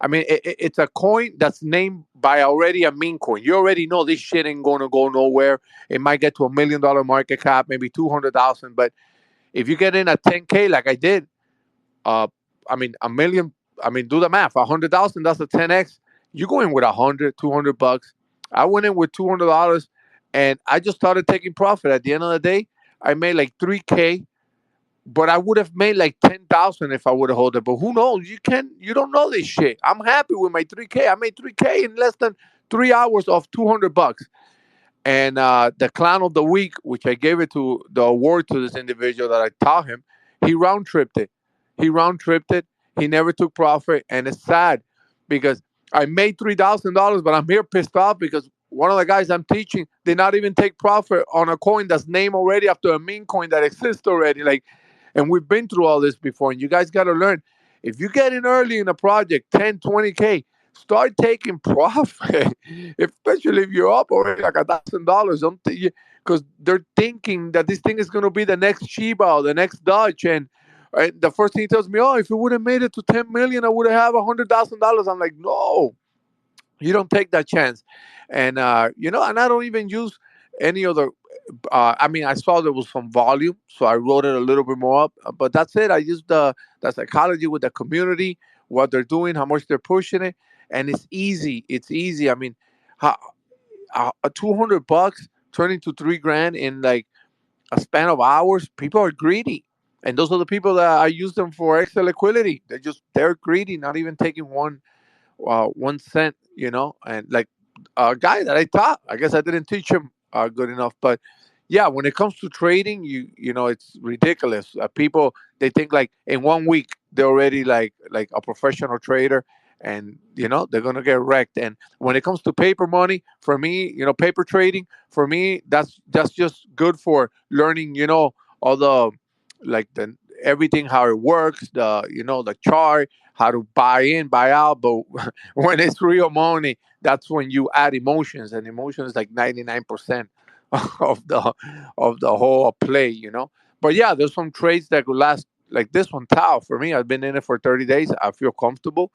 I mean, it's a coin that's named by already a meme coin. You already know this shit ain't gonna go nowhere. It might get to $1 million market cap, maybe 200,000. But if you get in at 10K, like I did, uh, I mean, a million. I mean, do the math. 100,000. That's a 10x. You go in with 100, $200. I went in with $200, and I just started taking profit. At the end of the day, I made like 3K, but I would have made like 10,000 if I would have held it. But who knows? You don't know this shit. I'm happy with my 3K. I made 3K in less than 3 hours of $200. And the clown of the week, which I gave it to the award to this individual that I taught him, he round tripped it. He round tripped it. He never took profit, and it's sad because I made $3,000, but I'm here pissed off because one of the guys I'm teaching did not even take profit on a coin that's named already after a meme coin that exists already. Like, and we've been through all this before, and you guys got to learn. If you get in early in a project, 10, 20K, start taking profit, especially if you're up already like $1,000. Because they're thinking that this thing is going to be the next Shiba or the next Dutch. And the first thing he tells me, oh, if it would have made it to 10 million, I would have $100,000. I'm like, no, you don't take that chance. And, and I don't even use any other. I mean, I saw there was some volume, so I wrote it a little bit more up. But that's it. I used the psychology with the community, what they're doing, how much they're pushing it, and it's easy. It's easy. I mean, how, $200 turning to 3 grand in like a span of hours. People are greedy, and those are the people that I use them for extra liquidity. They're greedy, not even taking 1 cent, and like a guy that I taught. I guess I didn't teach him good enough, but yeah, when it comes to trading, it's ridiculous. People, they think like in 1 week they're already like a professional trader, and they're gonna get wrecked. And when it comes to paper money, for me, paper trading, for me, that's just good for learning. All the like the everything how it works, the chart, how to buy in, buy out. But when it's real money, that's when you add emotions, and emotion is like 99% of the whole play. But yeah, there's some trades that could last, like this one, Tao. For me, I've been in it for 30 days. I feel comfortable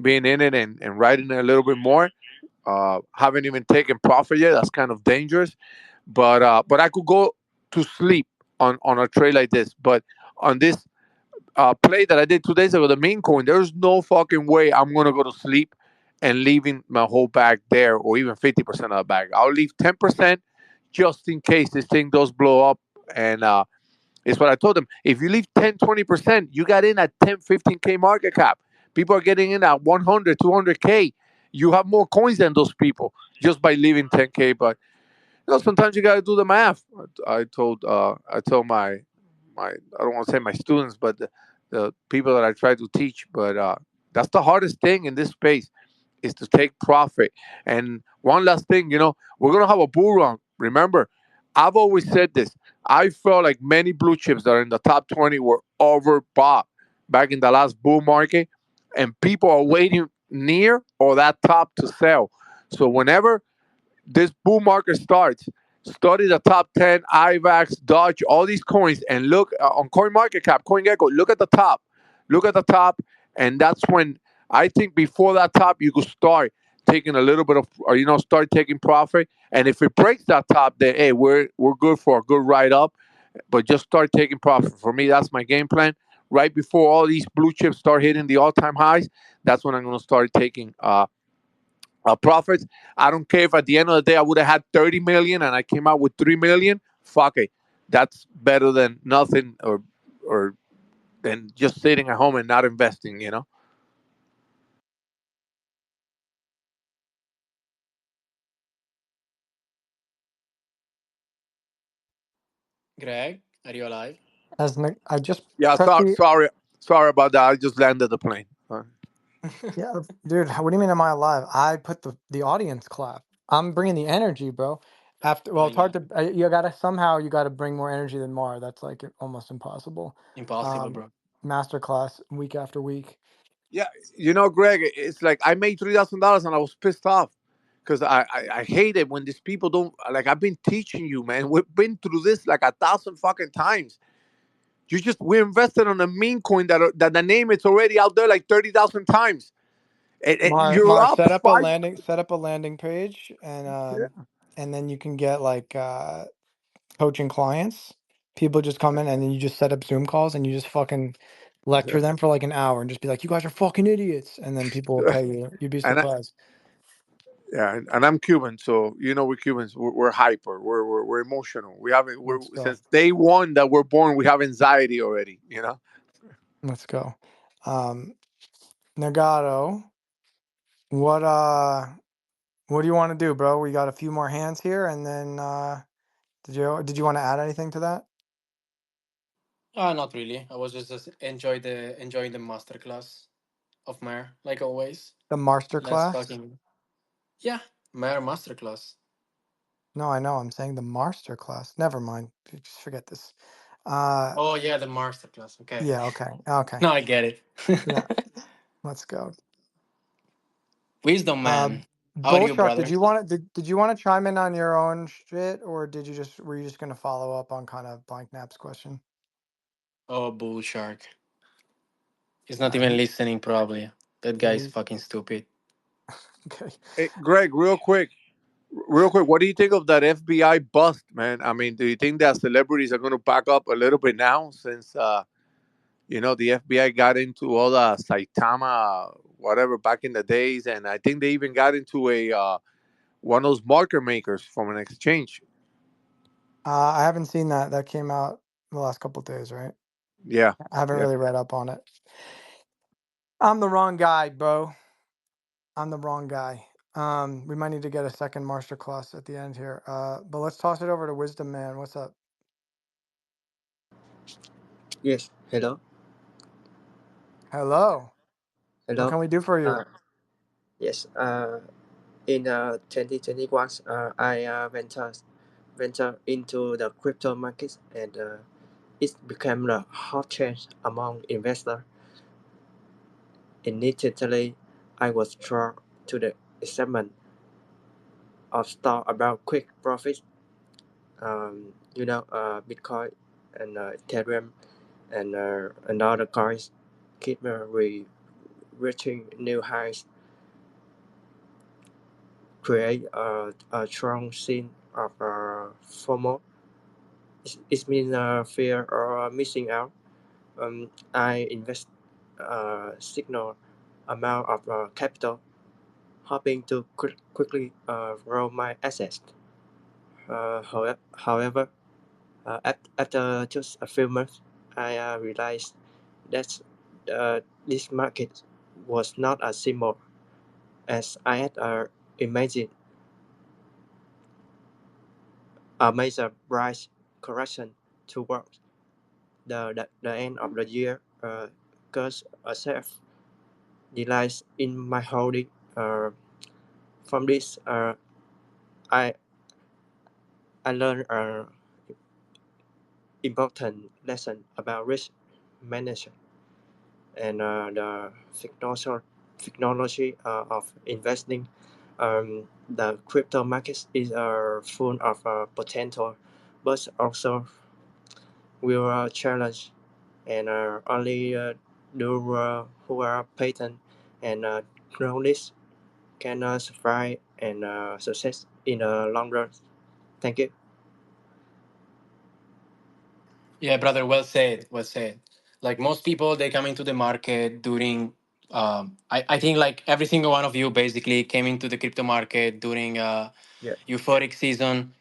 being in it and riding it a little bit more. Haven't even taken profit yet. That's kind of dangerous. But I could go to sleep on a trade like this. But on this play that I did 2 days ago, the main coin, there's no fucking way I'm gonna go to sleep and leaving my whole bag there, or even 50% of the bag. I'll leave 10% just in case this thing does blow up. And it's what I told them. If you leave 10, 20%, you got in at 10, 15K market cap. People are getting in at 100, 200K. you have more coins than those people just by leaving 10K. But sometimes you gotta do the math. I told my I don't want to say my students, but the people that I try to teach. But that's the hardest thing in this space is to take profit. And one last thing, we're gonna have a bull run. Remember, I've always said this. I felt like many blue chips that are in the top 20 were overbought back in the last bull market, and people are waiting near or that top to sell. So whenever this bull market starts, study the top 10, IVAX, Dodge, all these coins, and look on CoinMarketCap, CoinGecko, look at the top. Look at the top, and that's when I think before that top, you could start taking a little bit of, or, start taking profit. And if it breaks that top, then, hey, we're good for a good ride up, but just start taking profit. For me, that's my game plan. Right before all these blue chips start hitting the all-time highs, that's when I'm going to start taking profits. I don't care if at the end of the day I would have had 30 million and I came out with 3 million. Fuck it, that's better than nothing, or than just sitting at home and not investing. Greg, are you alive? I just Yeah, pressed the sorry about that. I just landed the plane. yeah, dude. What do you mean? Am I alive? I put the audience clap. I'm bringing the energy, bro. Oh It's yeah, hard to you gotta bring more energy than Mar. That's like almost impossible. impossible, Um, bro. Masterclass week after week. Yeah, Greg, it's like I made $3,000 and I was pissed off because I hate it when these people don't like. I've been teaching you, man. We've been through this like 1,000 fucking times. We invested on a meme coin that the name it's already out there like 30,000 times, and you're Mar, up five. set up a landing page, Yeah, and then you can get like coaching clients. People just come in, and then you just set up Zoom calls, and you just fucking lecture them for like an hour, and just be like, "You guys are fucking idiots," and then people will pay you. You'd be and surprised. yeah, and I'm Cuban, so we're Cubans. We're hyper. We're emotional. Let's go. Since day one that we're born, we have anxiety already. Let's go. Um, Nagato, what what do you want to do, bro? We got a few more hands here, and then did you want to add anything to that? Not really. I was just enjoying the masterclass of Mare, like always. The master Let's class? fucking yeah, Mare masterclass. No, I know. I'm saying the master class. Never mind. Just forget this. Uh, Oh yeah, the masterclass. Okay, yeah. Okay. Okay. now I get it. Yeah. Let's go. Wisdom Uh, man, how are you, Bullshark, brother? did you want to chime in on your own shit, or were you just gonna follow up on kind of Blank Nap's question? Oh, bull shark. He's not even He, listening. Probably that guy is he's fucking stupid. okay. Hey, Greg, real quick, what do you think of that FBI bust, man? I mean, do you think that celebrities are going to back up a little bit now since the FBI got into all the Saitama whatever back in the days, and I think they even got into a one of those marker makers from an exchange. I haven't seen that. That came out the last couple of days, right? Yeah, I haven't yeah. really read up on it. I'm the wrong guy, bro. I'm the wrong guy. We might need to get a second master class at the end here. But let's toss it over to Wisdom Man. What's up? Yes, hello, Hello. What hello. can we do for you? Uh, yes. In 2021, I venture into the crypto markets, and it became the hot trend among investors. Initially, I was drawn to the excitement of stock about quick profits. Bitcoin and Ethereum and another coins keep reaching new highs, create a strong scene of FOMO. It means fear or missing out. I invest signal amount of capital, hoping to quickly grow my assets. However, after just a few months, I realized that this market was not a simple. as I had imagined a major price correction towards the end of the year caused a self delays in my holding. From this, I I learned an important lesson about risk management and the technology of investing. The crypto market is full of potential, but also will challenge and only those who are patient and knowledge can survive and success in the long run. Thank you. Yeah, brother, well said. Well said. Like most people, they come into the market during. I think like every single one of you basically came into the crypto market during Yeah, euphoric season.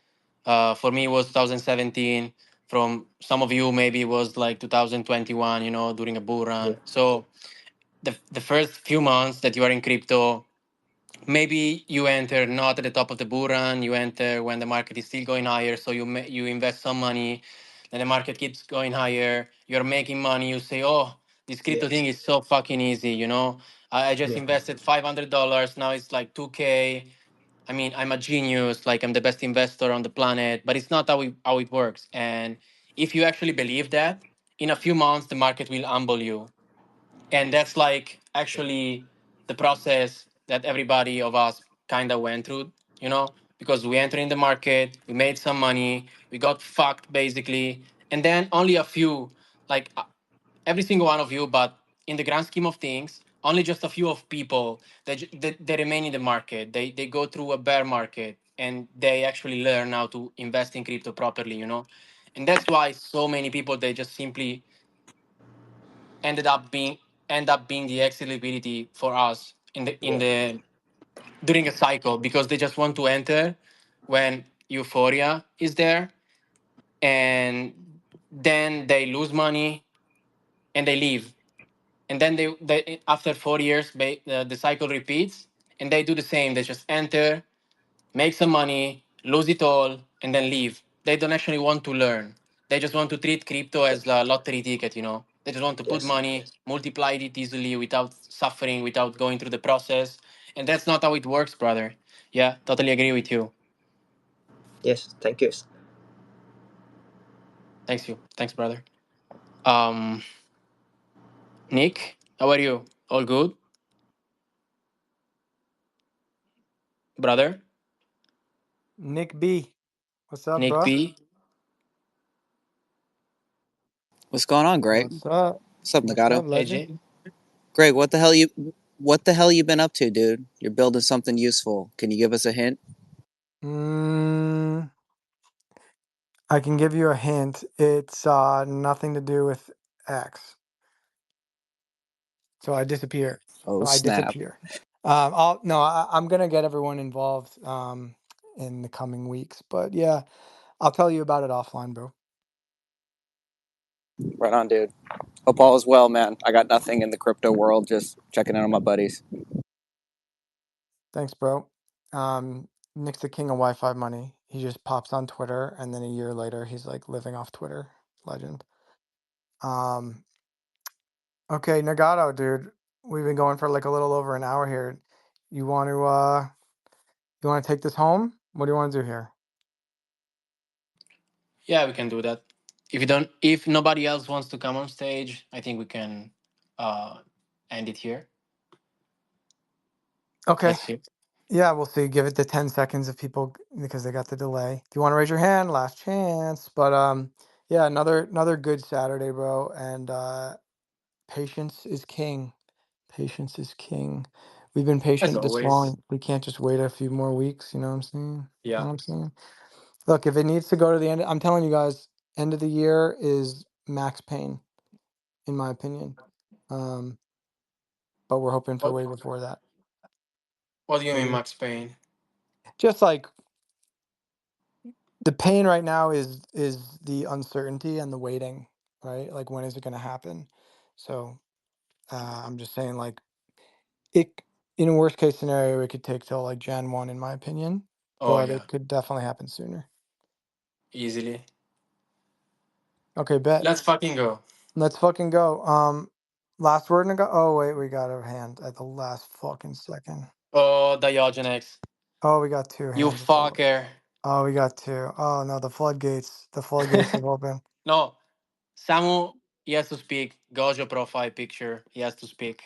For me, it was 2017. From some of you, maybe it was like 2021. You know, during a bull yeah, run. So the first few months that you are in crypto, maybe you enter not at the top of the bull run. You enter when the market is still going higher, so you invest some money, then the market keeps going higher, you're making money, you say, oh, this yeah, crypto thing is so fucking easy, you know. I just yeah, invested $500, now it's like 2K. I mean, I'm a genius, like I'm the best investor on the planet, but it's not how it works. And if you actually believe that, in a few months the market will humble you. And that's like actually the process that everybody of us kind of went through, you know, because we entered in the market, we made some money, we got fucked basically, and then only a few, like every single one of you, but in the grand scheme of things, only just a few of people they remain in the market. They go through a bear market and they actually learn how to invest in crypto properly, you know. And that's why so many people they just simply ended up being end up being the exit liquidity for us in yeah, the during a cycle, because they just want to enter when euphoria is there, and then they lose money and they leave, and then they after 4 years the cycle repeats and they do the same. They just enter, make some money, lose it all, and then leave. They don't actually want to learn. They just want to treat crypto yeah. as a lottery ticket, you know. They just want to put Yes, money, multiply it easily without suffering, without going through the process. And that's not how it works, brother. Yeah, totally agree with you. yes. Thank you. Thanks you. Thanks, brother. Um Nick, how are you? All good? Brother? Nick B, what's up, Nick bro? B. What's going on, Greg? What's up? What's up, What's up, Nagato? legend? AJ? Greg, what the hell you been up to, dude? You're building something useful. Can you give us a hint? Mm, I can give you a hint. It's nothing to do with X. So I disappear. Oh, So I snap. disappear. I'm gonna get everyone involved in the coming weeks. But yeah, I'll tell you about it offline, bro. Right on, dude. Hope all is well, man. I got nothing in the crypto world, just checking in on my buddies. Thanks, bro. Nick's the king of Wi-Fi money. He just pops on Twitter, and then a year later, he's like living off Twitter. Legend. Um, okay, Nagato, dude. We've been going for like a little over an hour here. You want to take this home? What do you want to do here? Yeah, we can do that. If nobody else wants to come on stage, I think we can uh end it here. Okay. Let's see. Yeah, we'll see. Give it the 10 seconds if people because they got the delay. If you want to raise your hand, last chance. But yeah, another good Saturday, bro. And patience is king. Patience is king. We've been As patient this always. long. We can't just wait a few more weeks, you know what I'm saying? You know Yeah. what I'm saying? Look, if it needs to go to the end, I'm telling you guys, end of the year is max pain, in my opinion. Um, but we're hoping for What way before that. What do you What do mean, you- Max Payne? Just like the pain right now is the uncertainty and the waiting, right? Like when is it going to happen? So I'm just saying, like it. in a worst case scenario, it could take till like Jan 1, in my opinion, Oh but yeah, it could definitely happen sooner. easily. Okay, bet. Let's fucking go. Let's fucking go. Last word, Nagato. Oh wait, we got a hand at the last fucking second. Oh, Diogenes, Oh, we got two you hands at the. fucker. Oh, we got two. Oh no, the floodgates. The floodgates have opened. No, Samu, he has to speak. Gojo profile picture, he has to speak.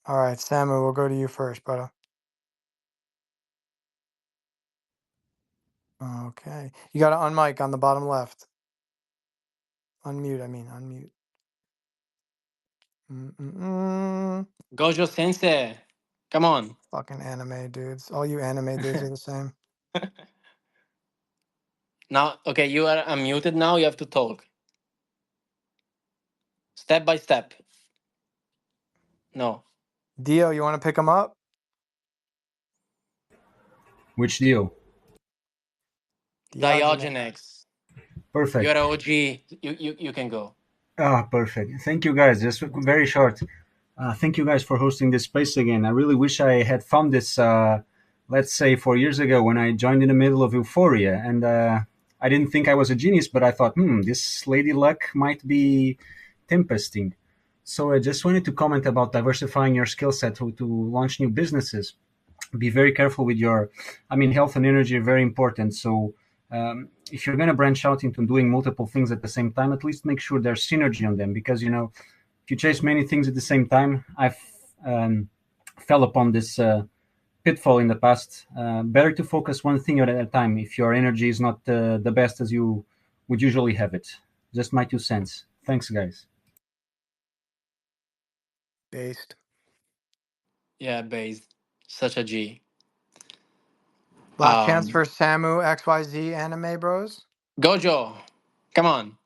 All right, Samu, we'll go to you first, brother. Okay, you got to unmic on the bottom left. Unmute. I mean, unmute. Mm-mm-mm. Gojo Sensei, come on. Fucking anime dudes. All you anime dudes are the same. Now, okay, you are unmuted now. You have to talk step by step. No, Dio, you want to pick them up? Which deal? Diogenes. Diogenes, Perfect. you're a OG. You can go. Ah, perfect. Thank you guys. Just very short. Thank you guys for hosting this space again. I really wish I had found this, let's say, 4 years ago when I joined in the middle of Euphoria. And I didn't think I was a genius, but I thought, this Lady Luck might be tempesting. So I just wanted to comment about diversifying your skill set to launch new businesses. Be very careful with your, health and energy are very important. So if you're going to branch out into doing multiple things at the same time, at least make sure there's synergy on them, because if you chase many things at the same time, I've fell upon this pitfall in the past. Better to focus one thing at a time if your energy is not the best as you would usually have it. Just my 2 cents. Thanks, guys. Based. Yeah, based. Such a G. Last chance for Samu XYZ anime bros. Gojo, come on.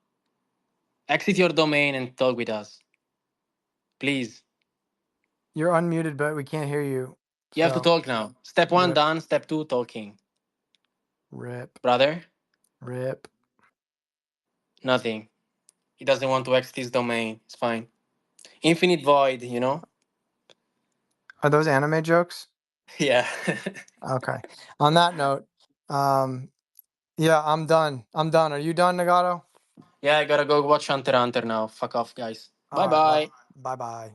Exit your domain and talk with us, please. You're unmuted, but we can't hear you. You have to So, talk now. Step one rip, done. Step two, talking. rip, Brother, rip. nothing. He doesn't want to exit his domain. It's fine. Infinite void, you know? Are those anime jokes? Yeah. Okay. On that note, um, yeah, I'm done. I'm done. Are you done, Nagato? Yeah, I gotta go watch Hunter x Hunter now. Fuck off, guys. All Bye right. bye. Well, bye bye.